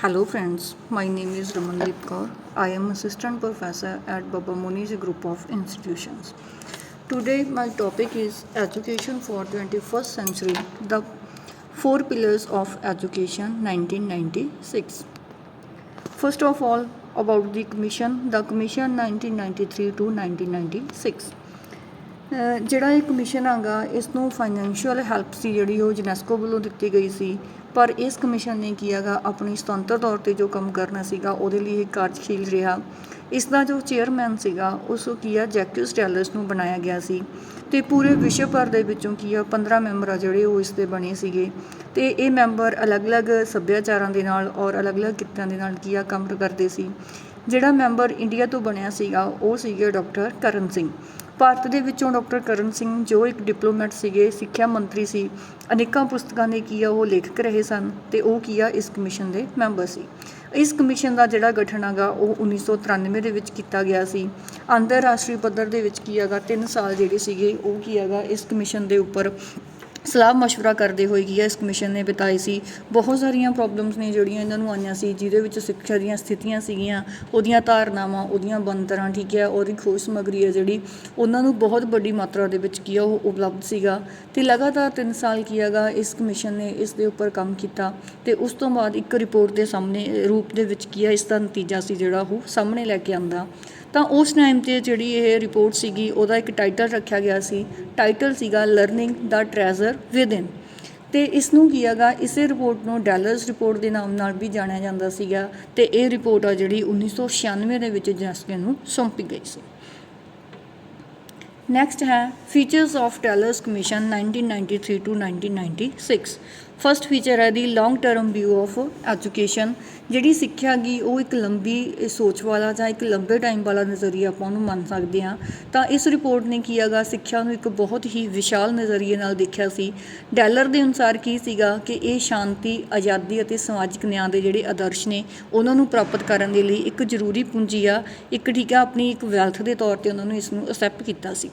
Hello friends, my name is Ramandeep Kaur. I am assistant professor at Baba Muni's group of institutions. Today my topic is education for 21st century, the four pillars of education 1996. First of all, about the commission 1993 to 1996. ਜਿਹੜਾ ਇਹ commission ਹੈਗਾ ਇਸ ਨੂੰ financial help ਸੀ ਜਿਹੜੀ ਉਹ UNESCO ਵੱਲੋਂ ਦਿੱਤੀ ਗਈ ਸੀ, ਪਰ ਇਸ ਕਮਿਸ਼ਨ ਨੇ ਕੀ ਹੈਗਾ ਆਪਣੀ ਸੁਤੰਤਰ ਤੌਰ 'ਤੇ ਜੋ ਕੰਮ ਕਰਨਾ ਸੀਗਾ ਉਹਦੇ ਲਈ ਇਹ ਕਾਰਜਸ਼ੀਲ ਰਿਹਾ। ਇਸ ਦਾ ਜੋ ਚੇਅਰਮੈਨ ਸੀਗਾ ਉਸ ਕੀ ਆ ਜੈਕਿਸ ਟੈਲਸ ਨੂੰ ਬਣਾਇਆ ਗਿਆ ਸੀ ਅਤੇ ਪੂਰੇ ਵਿਸ਼ਵ ਭਰ ਦੇ ਵਿੱਚੋਂ ਕੀ ਆ 15 ਮੈਂਬਰ ਆ ਜਿਹੜੇ ਉਹ ਇਸ ਦੇ ਬਣੇ ਸੀਗੇ ਅਤੇ ਇਹ ਮੈਂਬਰ ਅਲੱਗ-ਅਲੱਗ ਸੱਭਿਆਚਾਰਾਂ ਦੇ ਨਾਲ ਔਰ ਅਲੱਗ-ਅਲੱਗ ਕਿੱਤਿਆਂ ਦੇ ਨਾਲ ਕੀ ਆ ਕੰਮ ਕਰਦੇ ਸੀ। ਜਿਹੜਾ ਮੈਂਬਰ ਇੰਡੀਆ ਤੋਂ ਬਣਿਆ ਸੀਗਾ ਉਹ ਸੀਗੇ ਡਾਕਟਰ ਕਰਨ ਸਿੰਘ। ਭਾਰਤ ਦੇ ਵਿੱਚੋਂ ਡਾਕਟਰ ਕਰਨ ਸਿੰਘ ਜੋ ਇੱਕ ਡਿਪਲੋਮੈਟ ਸੀਗੇ, ਸਿੱਖਿਆ ਮੰਤਰੀ ਸੀ, ਅਨੇਕਾਂ ਪੁਸਤਕਾਂ ਦੇ ਕੀ ਆ ਉਹ ਲੇਖਕ ਰਹੇ ਸਨ ਅਤੇ ਉਹ ਕੀ ਆ ਇਸ ਕਮਿਸ਼ਨ ਦੇ ਮੈਂਬਰ ਸੀ। ਇਸ ਕਮਿਸ਼ਨ ਦਾ ਜਿਹੜਾ ਗਠਨ ਹੈਗਾ ਉਹ 1993 ਦੇ ਵਿੱਚ ਕੀਤਾ ਗਿਆ ਸੀ। ਅੰਤਰਰਾਸ਼ਟਰੀ ਪੱਧਰ ਦੇ ਵਿੱਚ ਕੀ ਹੈਗਾ 3 ਸਾਲ ਜਿਹੜੇ ਸੀਗੇ ਉਹ ਕੀ ਹੈਗਾ ਇਸ ਕਮਿਸ਼ਨ ਦੇ ਉੱਪਰ ਸਲਾਹ ਮਸ਼ਵਰਾ ਕਰਦੇ ਹੋਏ ਕੀ ਆ ਇਸ ਕਮਿਸ਼ਨ ਨੇ ਬਿਤਾਏ ਸੀ। ਬਹੁਤ ਸਾਰੀਆਂ ਪ੍ਰੋਬਲਮਸ ਨੇ ਜਿਹੜੀਆਂ ਇਹਨਾਂ ਨੂੰ ਆਈਆਂ ਸੀ, ਜਿਹਦੇ ਵਿੱਚ ਸਿੱਖਿਆ ਦੀਆਂ ਸਥਿਤੀਆਂ ਸੀਗੀਆਂ, ਉਹਦੀਆਂ ਧਾਰਨਾਵਾਂ, ਉਹਦੀਆਂ ਬਣਤਰਾਂ, ਠੀਕ ਹੈ, ਉਹਦੀ ਖੋਜ ਸਮੱਗਰੀ ਹੈ ਜਿਹੜੀ ਉਹਨਾਂ ਨੂੰ ਬਹੁਤ ਵੱਡੀ ਮਾਤਰਾ ਦੇ ਵਿੱਚ ਕੀ ਆ ਉਹ ਉਪਲਬਧ ਸੀਗਾ ਅਤੇ ਲਗਾਤਾਰ 3 ਸਾਲ ਕੀ ਹੈਗਾ ਇਸ ਕਮਿਸ਼ਨ ਨੇ ਇਸ ਦੇ ਉੱਪਰ ਕੰਮ ਕੀਤਾ ਅਤੇ ਉਸ ਤੋਂ ਬਾਅਦ ਇੱਕ ਰਿਪੋਰਟ ਦੇ ਸਾਹਮਣੇ ਰੂਪ ਦੇ ਵਿੱਚ ਕੀ ਆ ਇਸ ਦਾ ਨਤੀਜਾ ਸੀ ਜਿਹੜਾ ਉਹ ਸਾਹਮਣੇ ਲੈ ਕੇ ਆਉਂਦਾ। ਤਾਂ ਉਸ ਟਾਈਮ 'ਤੇ ਜਿਹੜੀ ਇਹ ਰਿਪੋਰਟ ਸੀਗੀ ਉਹਦਾ ਇੱਕ ਟਾਈਟਲ ਰੱਖਿਆ ਗਿਆ ਸੀ, ਟਾਈਟਲ ਸੀਗਾ ਲਰਨਿੰਗ ਦਾ ਟ੍ਰੈਜ਼ਰ ਵਿਦਇਨ। ਅਤੇ ਇਸ ਨੂੰ ਕੀ ਹੈਗਾ ਇਸੇ ਰਿਪੋਰਟ ਨੂੰ ਡੈਲਸ ਰਿਪੋਰਟ ਦੇ ਨਾਮ ਨਾਲ ਵੀ ਜਾਣਿਆ ਜਾਂਦਾ ਸੀਗਾ ਅਤੇ ਇਹ ਰਿਪੋਰਟ ਆ ਜਿਹੜੀ 1996 ਦੇ ਵਿੱਚ ਯੂਨੈਸਕੋ ਨੂੰ ਸੌਂਪੀ ਗਈ ਸੀ। ਨੈਕਸਟ ਹੈ features of Delors commission 1993 to 1996। First feature ਹੈ the long term view of education. ਜਿਹੜੀ ਸਿੱਖਿਆ ਗੀ ਉਹ ਇੱਕ ਲੰਬੀ ਸੋਚ ਵਾਲਾ ਜਾਂ ਇੱਕ ਲੰਬੇ ਟਾਈਮ ਵਾਲਾ ਨਜ਼ਰੀਆ ਆਪਾਂ ਉਹਨੂੰ ਮੰਨ ਸਕਦੇ ਹਾਂ। ਤਾਂ ਇਸ ਰਿਪੋਰਟ ਨੇ ਕੀ ਹੈਗਾ ਸਿੱਖਿਆ ਨੂੰ ਇੱਕ ਬਹੁਤ ਹੀ ਵਿਸ਼ਾਲ ਨਜ਼ਰੀਏ ਨਾਲ ਦੇਖਿਆ ਸੀ। ਡੈਲਰ ਦੇ ਅਨੁਸਾਰ ਕੀ ਸੀਗਾ ਕਿ ਇਹ ਸ਼ਾਂਤੀ, ਆਜ਼ਾਦੀ ਅਤੇ ਸਮਾਜਿਕ ਨਿਆਂ ਦੇ ਜਿਹੜੇ ਆਦਰਸ਼ ਨੇ ਉਹਨਾਂ ਨੂੰ ਪ੍ਰਾਪਤ ਕਰਨ ਦੇ ਲਈ ਇੱਕ ਜ਼ਰੂਰੀ ਪੂੰਜੀ ਆ, ਇੱਕ ਠੀਕ ਆ ਆਪਣੀ ਇੱਕ ਵੈਲਥ ਦੇ ਤੌਰ 'ਤੇ ਉਹਨਾਂ ਨੂੰ ਇਸ ਨੂੰ ਅਸੈਪਟ ਕੀਤਾ ਸੀ।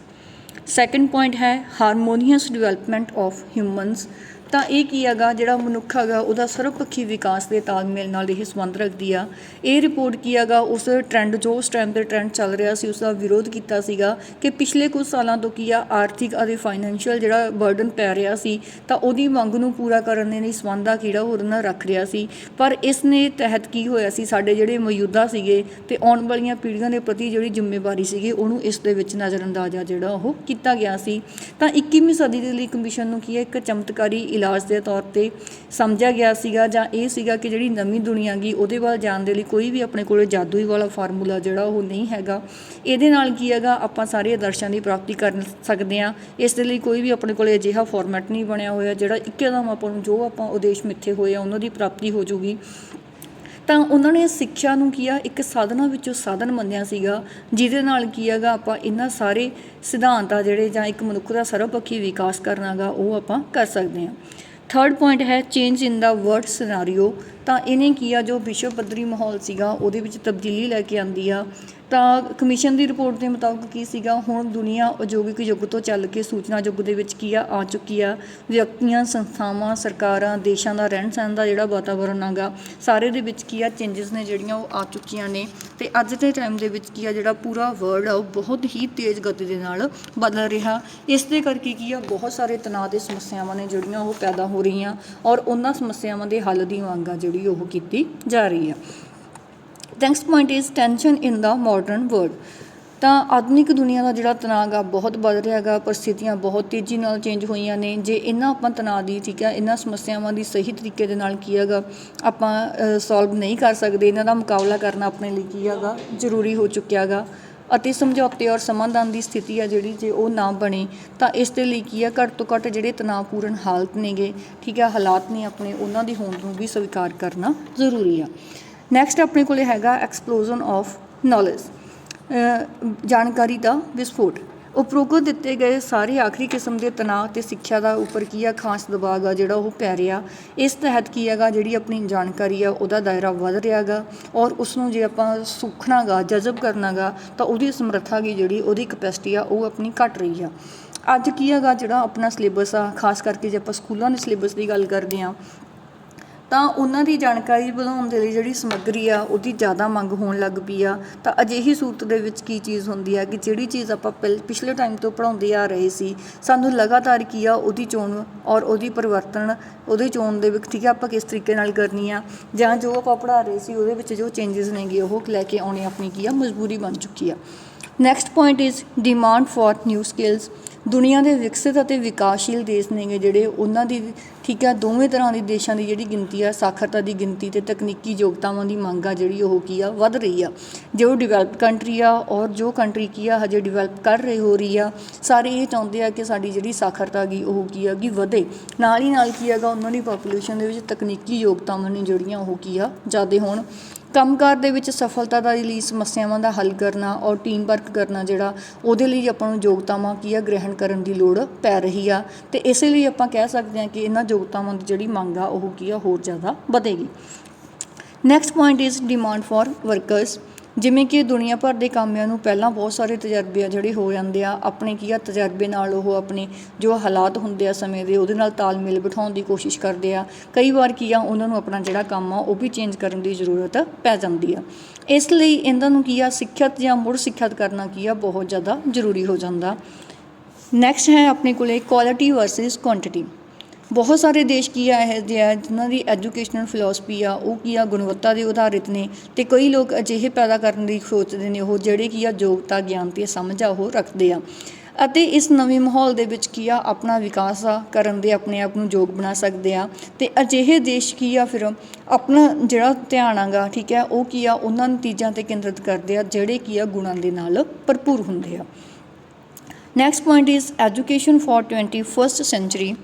ਸੈਕਿੰਡ ਪੁਆਇੰਟ ਹੈ ਹਾਰਮੋਨੀਅਸ ਡਿਵੈਲਪਮੈਂਟ ਆਫ ਹਿਊਮਨਸ। ਤਾਂ ਇਹ ਕੀ ਹੈਗਾ ਜਿਹੜਾ ਮਨੁੱਖ ਹੈਗਾ ਉਹਦਾ ਸਰਵਪੱਖੀ ਵਿਕਾਸ ਦੇ ਤਾਲਮੇਲ ਨਾਲ ਇਹ ਸੰਬੰਧ ਰੱਖਦੀ ਆ। ਇਹ ਰਿਪੋਰਟ ਕੀ ਹੈਗਾ ਉਸ ਟਰੈਂਡ ਜੋ ਉਸ ਟਾਈਮ 'ਤੇ ਟਰੈਂਡ ਚੱਲ ਰਿਹਾ ਸੀ ਉਸ ਦਾ ਵਿਰੋਧ ਕੀਤਾ ਸੀਗਾ ਕਿ ਪਿਛਲੇ ਕੁਝ ਸਾਲਾਂ ਤੋਂ ਕੀ ਆ ਆਰਥਿਕ ਅਤੇ ਫਾਈਨੈਂਸ਼ੀਅਲ ਜਿਹੜਾ ਬਰਡਨ ਪੈ ਰਿਹਾ ਸੀ ਤਾਂ ਉਹਦੀ ਮੰਗ ਨੂੰ ਪੂਰਾ ਕਰਨ ਦੇ ਲਈ ਸੰਬੰਧ ਆ ਕਿਹੜਾ ਉਹਦੇ ਨਾਲ ਰੱਖ ਰਿਹਾ ਸੀ। ਪਰ ਇਸ ਨੇ ਤਹਿਤ ਕੀ ਹੋਇਆ ਸੀ ਸਾਡੇ ਜਿਹੜੇ ਮੌਜੂਦਾ ਸੀਗੇ ਅਤੇ ਆਉਣ ਵਾਲੀਆਂ ਪੀੜ੍ਹੀਆਂ ਦੇ ਪ੍ਰਤੀ ਜਿਹੜੀ ਜ਼ਿੰਮੇਵਾਰੀ ਸੀਗੀ ਉਹਨੂੰ ਇਸ ਦੇ ਵਿੱਚ ਨਜ਼ਰਅੰਦਾਜ਼ਾ ਜਿਹੜਾ ਉਹ ਕੀਤਾ ਗਿਆ ਸੀ। ਤਾਂ 21ਵੀਂ ਸਦੀ ਦੇ ਲਈ ਕਮਿਸ਼ਨ ਨੂੰ ਕੀ ਹੈ ਇੱਕ ਚਮਤਕਾਰੀ ਇਲਾਜ ਦੇ ਤੌਰ 'ਤੇ ਸਮਝਿਆ ਗਿਆ ਸੀਗਾ ਜਾਂ ਇਹ ਸੀਗਾ ਕਿ ਜਿਹੜੀ ਨਵੀਂ ਦੁਨੀਆ ਗੀ ਉਹਦੇ ਵੱਲ ਜਾਣ ਦੇ ਲਈ ਕੋਈ ਵੀ ਆਪਣੇ ਕੋਲ ਜਾਦੂਈ ਵਾਲਾ ਫਾਰਮੂਲਾ ਜਿਹੜਾ ਉਹ ਨਹੀਂ ਹੈਗਾ। ਇਹਦੇ ਨਾਲ ਕੀ ਹੈਗਾ ਆਪਾਂ ਸਾਰੇ ਆਦਰਸ਼ਾਂ ਦੀ ਪ੍ਰਾਪਤੀ ਕਰ ਸਕਦੇ ਹਾਂ। ਇਸ ਦੇ ਲਈ ਕੋਈ ਵੀ ਆਪਣੇ ਕੋਲ ਅਜਿਹਾ ਫਾਰਮੈਟ ਨਹੀਂ ਬਣਿਆ ਹੋਇਆ ਜਿਹੜਾ ਇੱਕਦਮ ਆਪਾਂ ਨੂੰ ਜੋ ਆਪਾਂ ਉਦੇਸ਼ ਮਿੱਥੇ ਹੋਏ ਆ ਉਹਨਾਂ ਦੀ ਪ੍ਰਾਪਤੀ ਹੋ ਜੂਗੀ। ਤਾਂ ਉਹਨਾਂ ਨੇ ਸਿੱਖਿਆ ਨੂੰ ਕੀ ਆ ਇੱਕ ਸਾਧਨਾਂ ਵਿੱਚੋਂ ਸਾਧਨ ਮੰਨਿਆ ਸੀਗਾ ਜਿਹਦੇ ਨਾਲ ਕੀ ਹੈਗਾ ਆਪਾਂ ਇਹਨਾਂ ਸਾਰੇ ਸਿਧਾਂਤ ਆ ਜਿਹੜੇ ਜਾਂ ਇੱਕ ਮਨੁੱਖ ਦਾ ਸਰਵਪੱਖੀ ਵਿਕਾਸ ਕਰਨਾ ਗਾ ਉਹ ਆਪਾਂ ਕਰ ਸਕਦੇ ਹਾਂ। ਥਰਡ ਪੁਆਇੰਟ ਹੈ ਚੇਂਜ ਇਨ ਦਾ ਵਰਲਡ ਸਿਨਾਰੀਓ। ਤਾਂ ਇਹਨੇ ਕੀ ਆ ਜੋ ਵਿਸ਼ਵ ਪੱਧਰੀ ਮਾਹੌਲ ਸੀਗਾ ਉਹਦੇ ਵਿੱਚ ਤਬਦੀਲੀ ਲੈ ਕੇ ਆਉਂਦੀ ਆ। ਤਾਂ ਕਮਿਸ਼ਨ ਦੀ ਰਿਪੋਰਟ ਦੇ ਮੁਤਾਬਕ ਕੀ ਸੀਗਾ ਹੁਣ ਦੁਨੀਆ ਉਦਯੋਗਿਕ ਯੁੱਗ ਤੋਂ ਚੱਲ ਕੇ ਸੂਚਨਾ ਯੁੱਗ ਦੇ ਵਿੱਚ ਕੀ ਆ ਚੁੱਕੀ ਆ। ਵਿਅਕਤੀਆਂ, ਸੰਸਥਾਵਾਂ, ਸਰਕਾਰਾਂ, ਦੇਸ਼ਾਂ ਦਾ ਰਹਿਣ ਸਹਿਣ ਦਾ ਜਿਹੜਾ ਵਾਤਾਵਰਨ ਹੈਗਾ ਸਾਰੇ ਦੇ ਵਿੱਚ ਕੀ ਆ ਚੇਂਜਸ ਨੇ ਜਿਹੜੀਆਂ ਉਹ ਆ ਚੁੱਕੀਆਂ ਨੇ ਅਤੇ ਅੱਜ ਦੇ ਟਾਈਮ ਦੇ ਵਿੱਚ ਕੀ ਆ ਜਿਹੜਾ ਪੂਰਾ ਵਰਲਡ ਆ ਉਹ ਬਹੁਤ ਹੀ ਤੇਜ਼ ਗਤੀ ਦੇ ਨਾਲ ਬਦਲ ਰਿਹਾ। ਇਸ ਦੇ ਕਰਕੇ ਕੀ ਆ ਬਹੁਤ ਸਾਰੇ ਤਣਾਅ ਦੇ ਸਮੱਸਿਆਵਾਂ ਨੇ ਜਿਹੜੀਆਂ ਉਹ ਪੈਦਾ ਹੋ ਰਹੀਆਂ ਔਰ ਉਹਨਾਂ ਸਮੱਸਿਆਵਾਂ ਦੇ ਹੱਲ ਦੀ ਮੰਗ ਆ ਜਿਹੜੀ ਉਹ ਕੀਤੀ ਜਾ ਰਹੀ ਆ। Next point is tension in the modern world. ਤਾਂ ਆਧੁਨਿਕ ਦੁਨੀਆ ਦਾ ਜਿਹੜਾ ਤਣਾਅ ਗਾ ਬਹੁਤ ਵੱਧ ਰਿਹਾ ਗਾ, ਪਰਿਸਥਿਤੀਆਂ ਬਹੁਤ ਤੇਜ਼ੀ ਨਾਲ ਚੇਂਜ ਹੋਈਆਂ ਨੇ। ਜੇ ਇਹਨਾਂ ਆਪਾਂ ਤਣਾਅ ਦੀ ਠੀਕ ਹੈ ਇਹਨਾਂ ਸਮੱਸਿਆਵਾਂ ਦੀ ਸਹੀ ਤਰੀਕੇ ਦੇ ਨਾਲ ਕੀ ਹੈਗਾ ਆਪਾਂ ਸੋਲਵ ਨਹੀਂ ਕਰ ਸਕਦੇ, ਇਹਨਾਂ ਦਾ ਮੁਕਾਬਲਾ ਕਰਨਾ ਆਪਣੇ ਲਈ ਕੀ ਹੈਗਾ ਜ਼ਰੂਰੀ ਹੋ ਚੁੱਕਿਆ ਗਾ ਅਤੇ ਸਮਝੌਤੇ ਔਰ ਸਮਾਧਾਨ ਦੀ ਸਥਿਤੀ ਆ ਜਿਹੜੀ ਜੇ ਉਹ ਨਾ ਬਣੇ ਤਾਂ ਇਸ ਦੇ ਲਈ ਕੀ ਆ ਘੱਟ ਤੋਂ ਘੱਟ ਜਿਹੜੇ ਤਣਾਅਪੂਰਨ ਹਾਲਤ ਨੇਗੇ ਠੀਕ ਆ ਹਾਲਾਤ ਨੇ ਆਪਣੇ ਉਹਨਾਂ ਦੀ ਹੋਂਦ ਨੂੰ ਵੀ ਸਵੀਕਾਰ ਕਰਨਾ ਜ਼ਰੂਰੀ ਆ। ਨੈਕਸਟ ਆਪਣੇ ਕੋਲ ਹੈਗਾ ਐਕਸਪਲੋਜ਼ਨ ਆਫ ਨੌਲੇਜ, ਜਾਣਕਾਰੀ ਦਾ ਵਿਸਫੋਟ। ਉਪਰੋਕਤ ਦਿੱਤੇ ਗਏ ਸਾਰੇ ਆਖਰੀ ਕਿਸਮ ਦੇ ਤਣਾਅ ਅਤੇ ਸਿੱਖਿਆ ਦਾ ਉੱਪਰ ਕੀ ਆ ਖਾਸ ਦਬਾਅ ਆ ਜਿਹੜਾ ਉਹ ਪੈ ਰਿਹਾ। ਇਸ ਤਹਿਤ ਕੀ ਹੈਗਾ ਜਿਹੜੀ ਆਪਣੀ ਜਾਣਕਾਰੀ ਆ ਉਹਦਾ ਦਾਇਰਾ ਵੱਧ ਰਿਹਾ ਗਾ ਔਰ ਉਸਨੂੰ ਜੇ ਆਪਾਂ ਸੁੱਖਣਾ ਗਾ ਜਜ਼ਬ ਕਰਨਾ ਗਾ ਤਾਂ ਉਹਦੀ ਸਮਰੱਥਾ ਗੀ ਜਿਹੜੀ ਉਹਦੀ ਕਪੈਸਿਟੀ ਆ ਉਹ ਆਪਣੀ ਘੱਟ ਰਹੀ ਆ। ਅੱਜ ਕੀ ਹੈਗਾ ਜਿਹੜਾ ਆਪਣਾ ਸਿਲੇਬਸ ਆ ਖਾਸ ਕਰਕੇ ਜੇ ਆਪਾਂ ਸਕੂਲਾਂ ਦੇ ਸਿਲੇਬਸ ਦੀ ਗੱਲ ਕਰਦੇ ਹਾਂ ਤਾਂ ਉਹਨਾਂ ਦੀ ਜਾਣਕਾਰੀ ਵਧਾਉਣ ਦੇ ਲਈ ਜਿਹੜੀ ਸਮੱਗਰੀ ਆ ਉਹਦੀ ਜ਼ਿਆਦਾ ਮੰਗ ਹੋਣ ਲੱਗ ਪਈ ਆ। ਤਾਂ ਅਜਿਹੀ ਸੂਰਤ ਦੇ ਵਿੱਚ ਕੀ ਚੀਜ਼ ਹੁੰਦੀ ਆ ਕਿ ਜਿਹੜੀ ਚੀਜ਼ ਆਪਾਂ ਪਿਛਲੇ ਟਾਈਮ ਤੋਂ ਪੜ੍ਹਾਉਂਦੇ ਆ ਰਹੇ ਸੀ, ਸਾਨੂੰ ਲਗਾਤਾਰ ਕੀ ਆ ਉਹਦੀ ਚੋਣ ਔਰ ਉਹਦੀ ਪਰਿਵਰਤਨ ਉਹਦੇ ਚੋਣ ਦੇ ਵਿੱਚ ਠੀਕ ਆ ਆਪਾਂ ਕਿਸ ਤਰੀਕੇ ਨਾਲ ਕਰਨੀ ਆ, ਜਾਂ ਜੋ ਆਪਾਂ ਪੜ੍ਹਾ ਰਹੇ ਸੀ ਉਹਦੇ ਵਿੱਚ ਜੋ ਚੇਂਜਸ ਨੇਗੇ ਉਹ ਲੈ ਕੇ ਆਉਣੇ ਆਪਣੀ ਕੀ ਆ ਮਜਬੂਰੀ ਬਣ ਚੁੱਕੀ ਆ। Next point is demand for new skills. ਦੁਨੀਆ ਦੇ ਵਿਕਸਿਤ ਅਤੇ ਵਿਕਾਸਸ਼ੀਲ ਦੇਸ਼ ਨੇਗੇ ਜਿਹੜੇ ਉਹਨਾਂ ਦੀ ਠੀਕ ਆ ਦੋਵੇਂ ਤਰ੍ਹਾਂ ਦੇ ਦੇਸ਼ਾਂ ਦੀ ਜਿਹੜੀ ਗਿਣਤੀ ਆ, ਸਾਖਰਤਾ ਦੀ ਗਿਣਤੀ ਅਤੇ ਤਕਨੀਕੀ ਯੋਗਤਾਵਾਂ ਦੀ ਮੰਗ ਆ ਜਿਹੜੀ ਉਹ ਕੀ ਆ ਵੱਧ ਰਹੀ ਆ। ਜੋ ਡਿਵੈਲਪਡ ਕੰਟਰੀ ਆ ਔਰ ਜੋ ਕੰਟਰੀ ਕੀ ਆ ਹਜੇ ਡਿਵੈਲਪ ਕਰ ਰਹੀ ਆ, ਸਾਰੇ ਇਹ ਚਾਹੁੰਦੇ ਆ ਕਿ ਸਾਡੀ ਜਿਹੜੀ ਸਾਖਰਤਾ ਗੀ ਉਹ ਕੀ ਆ ਗੀ ਵਧੇ। ਨਾਲ ਹੀ ਨਾਲ ਕੀ ਹੈਗਾ ਉਹਨਾਂ ਦੀ ਪਾਪੂਲੇਸ਼ਨ ਦੇ ਵਿੱਚ ਤਕਨੀਕੀ ਯੋਗਤਾਵਾਂ ਨੇ ਜਿਹੜੀਆਂ ਉਹ ਕੀ ਆ ਜ਼ਿਆਦਾ ਹੋਣ। ਕੰਮਕਾਰ ਦੇ ਵਿੱਚ ਸਫਲਤਾ ਦੇ ਲਈ ਸਮੱਸਿਆਵਾਂ ਦਾ ਹੱਲ ਕਰਨਾ ਔਰ ਟੀਮ ਵਰਕ ਕਰਨਾ ਜਿਹੜਾ ਉਹਦੇ ਲਈ ਆਪਾਂ ਨੂੰ ਯੋਗਤਾਵਾਂ ਕੀ ਆ ਗ੍ਰਹਿਣ ਕਰਨ ਦੀ ਲੋੜ ਪੈ ਰਹੀ ਆ। ਅਤੇ ਇਸੇ ਲਈ ਆਪਾਂ ਕਹਿ ਸਕਦੇ ਹਾਂ ਕਿ ਇਹਨਾਂ ਯੋਗਤਾਵਾਂ ਦੀ ਜਿਹੜੀ ਮੰਗ ਆ ਉਹ ਕੀ ਆ ਹੋਰ ਜ਼ਿਆਦਾ ਵਧੇਗੀ। Next point is demand for workers. ਜਿਵੇਂ ਕਿ ਦੁਨੀਆ ਭਰ ਦੇ ਕਾਮਿਆਂ ਨੂੰ ਪਹਿਲਾਂ ਬਹੁਤ ਸਾਰੇ ਤਜਰਬੇ ਆ ਜਿਹੜੇ ਹੋ ਜਾਂਦੇ ਆ, ਆਪਣੇ ਕੀ ਆ ਤਜਰਬੇ ਨਾਲ ਉਹ ਆਪਣੇ ਜੋ ਹਾਲਾਤ ਹੁੰਦੇ ਆ ਸਮੇਂ ਦੇ ਉਹਦੇ ਨਾਲ ਤਾਲਮੇਲ ਬਿਠਾਉਣ ਦੀ ਕੋਸ਼ਿਸ਼ ਕਰਦੇ ਆ। ਕਈ ਵਾਰ ਕੀ ਆ ਉਹਨਾਂ ਨੂੰ ਆਪਣਾ ਜਿਹੜਾ ਕੰਮ ਆ ਉਹ ਵੀ ਚੇਂਜ ਕਰਨ ਦੀ ਜ਼ਰੂਰਤ ਪੈ ਜਾਂਦੀ ਆ। ਇਸ ਲਈ ਇਹਨਾਂ ਨੂੰ ਕੀ ਆ ਸਿੱਖਿਅਤ ਜਾਂ ਮੁੜ ਸਿੱਖਿਅਤ ਕਰਨਾ ਕੀ ਆ ਬਹੁਤ ਜ਼ਿਆਦਾ ਜ਼ਰੂਰੀ ਹੋ ਜਾਂਦਾ। ਨੈਕਸਟ ਹੈ ਆਪਣੇ ਕੋਲੇ ਕੁਆਲਿਟੀ ਵਰਸਿਸ ਕੁਆਂਟਿਟੀ। ਬਹੁਤ ਸਾਰੇ ਦੇਸ਼ ਕੀ ਆ ਇਹੋ ਜਿਹੇ ਆ ਜਿਨ੍ਹਾਂ ਦੀ ਐਜੂਕੇਸ਼ਨਲ ਫਿਲੋਸਫੀ ਆ ਉਹ ਕੀ ਆ ਗੁਣਵੱਤਾ ਦੇ ਆਧਾਰਿਤ ਨੇ, ਅਤੇ ਕਈ ਲੋਕ ਅਜਿਹੇ ਪੈਦਾ ਕਰਨ ਦੀ ਸੋਚਦੇ ਨੇ ਉਹ ਜਿਹੜੇ ਕੀ ਆ ਯੋਗਤਾ ਗਿਆਨ ਅਤੇ ਸਮਝ ਆ ਉਹ ਰੱਖਦੇ ਆ, ਅਤੇ ਇਸ ਨਵੇਂ ਮਾਹੌਲ ਦੇ ਵਿੱਚ ਕੀ ਆ ਆਪਣਾ ਵਿਕਾਸ ਆ ਕਰਨ ਦੇ ਆਪਣੇ ਆਪ ਨੂੰ ਯੋਗ ਬਣਾ ਸਕਦੇ ਆ। ਅਤੇ ਅਜਿਹੇ ਦੇਸ਼ ਕੀ ਆ ਫਿਰ ਆਪਣਾ ਜਿਹੜਾ ਧਿਆਨ ਆਗਾ ਠੀਕ ਹੈ ਉਹ ਕੀ ਆ ਉਹਨਾਂ ਨਤੀਜਿਆਂ 'ਤੇ ਕੇਂਦਰਿਤ ਕਰਦੇ ਆ ਜਿਹੜੇ ਕੀ ਆ ਗੁਣਾਂ ਦੇ ਨਾਲ ਭਰਪੂਰ ਹੁੰਦੇ ਆ। Next point is education for 21st century.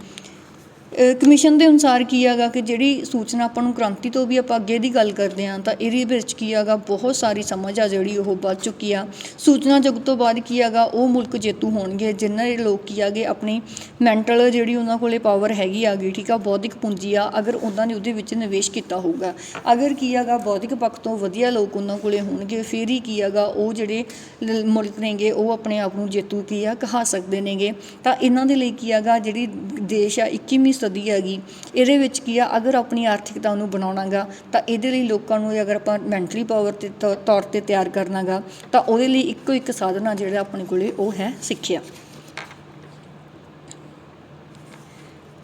Commission ਦੇ ਅਨੁਸਾਰ ਕੀ ਹੈਗਾ ਕਿ ਜਿਹੜੀ ਸੂਚਨਾ ਆਪਾਂ ਨੂੰ ਕ੍ਰਾਂਤੀ ਤੋਂ ਵੀ ਆਪਾਂ ਅੱਗੇ ਦੀ ਗੱਲ ਕਰਦੇ ਹਾਂ ਤਾਂ ਇਹਦੇ ਵਿੱਚ ਕੀ ਹੈਗਾ ਬਹੁਤ ਸਾਰੀ ਸਮਝ ਆ ਜਿਹੜੀ ਉਹ ਵੱਧ ਚੁੱਕੀ ਆ। ਸੂਚਨਾ ਯੁੱਗ ਤੋਂ ਬਾਅਦ ਕੀ ਹੈਗਾ ਉਹ ਮੁਲਕ ਜੇਤੂ ਹੋਣਗੇ ਜਿਨ੍ਹਾਂ ਦੇ ਲੋਕ ਕੀ ਹੈਗੇ ਆਪਣੀ ਮੈਂਟਲ ਜਿਹੜੀ ਉਹਨਾਂ ਕੋਲੇ ਪਾਵਰ ਹੈਗੀ ਆ ਗਈ ਠੀਕ ਆ, ਬੌਧਿਕ ਪੂੰਜੀ ਆ, ਅਗਰ ਉਹਨਾਂ ਨੇ ਉਹਦੇ ਵਿੱਚ ਨਿਵੇਸ਼ ਕੀਤਾ ਹੋਊਗਾ, ਅਗਰ ਕੀ ਹੈਗਾ ਬੌਧਿਕ ਪੱਖ ਤੋਂ ਵਧੀਆ ਲੋਕ ਉਹਨਾਂ ਕੋਲੇ ਹੋਣਗੇ ਫਿਰ ਹੀ ਕੀ ਹੈਗਾ ਉਹ ਜਿਹੜੇ ਮੁਲਕ ਨੇਗੇ ਉਹ ਆਪਣੇ ਆਪ ਨੂੰ ਜੇਤੂ ਕੀ ਆ ਕਹਾ ਸਕਦੇ ਨੇਗੇ। ਤਾਂ ਇਹਨਾਂ ਦੇ ਲਈ ਕੀ ਹੈਗਾ ਜਿਹੜੀ ਦੇਸ਼ ਆ 21ਵੀਂ ਸਦੀ ਹੈਗੀ ਇਹਦੇ ਵਿੱਚ ਕੀ ਆ ਅਗਰ ਆਪਣੀ ਆਰਥਿਕਤਾ ਨੂੰ ਬਣਾਉਣਾ ਗਾ ਤਾਂ ਇਹਦੇ ਲਈ ਲੋਕਾਂ ਨੂੰ ਅਗਰ ਆਪਾਂ ਮੈਂਟਲੀ ਪਾਵਰ ਦੇ ਤੌਰ 'ਤੇ ਤਿਆਰ ਕਰਨਾ ਗਾ ਤਾਂ ਉਹਦੇ ਲਈ ਇੱਕੋ ਇੱਕ ਸਾਧਨ ਆ ਜਿਹੜਾ ਆਪਣੇ ਕੋਲੇ ਉਹ ਹੈ ਸਿੱਖਿਆ।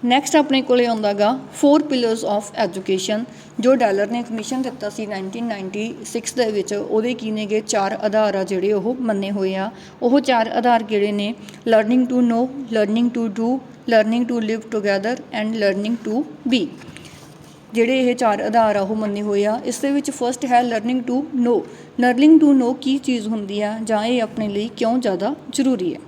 ਨੈਕਸਟ ਆਪਣੇ ਕੋਲੇ ਆਉਂਦਾ ਗਾ 4 ਪਿਲਰਸ ਆਫ ਐਜੂਕੇਸ਼ਨ ਜੋ ਡੈਲਰ ਨੇ ਕਮਿਸ਼ਨ ਦਿੱਤਾ ਸੀ 1996 ਦੇ ਵਿੱਚ। ਉਹਦੇ ਕੀ ਨੇਗੇ 4 ਆਧਾਰ ਆ ਜਿਹੜੇ ਉਹ ਮੰਨੇ ਹੋਏ ਆ। ਉਹ 4 ਆਧਾਰ ਕਿਹੜੇ ਨੇ? Learning to know, learning to do, learning to live together and learning to be. ਜਿਹੜੇ ਇਹ 4 ਆਧਾਰ ਆ ਉਹ ਮੰਨੇ ਹੋਏ ਆ। ਇਸ ਦੇ ਵਿੱਚ ਫਸਟ ਹੈ learning to know. Learning to know ਕੀ ਚੀਜ਼ ਹੁੰਦੀ ਆ ਜਾਂ ਇਹ ਆਪਣੇ ਲਈ ਕਿਉਂ ਜ਼ਿਆਦਾ ਜ਼ਰੂਰੀ ਹੈ?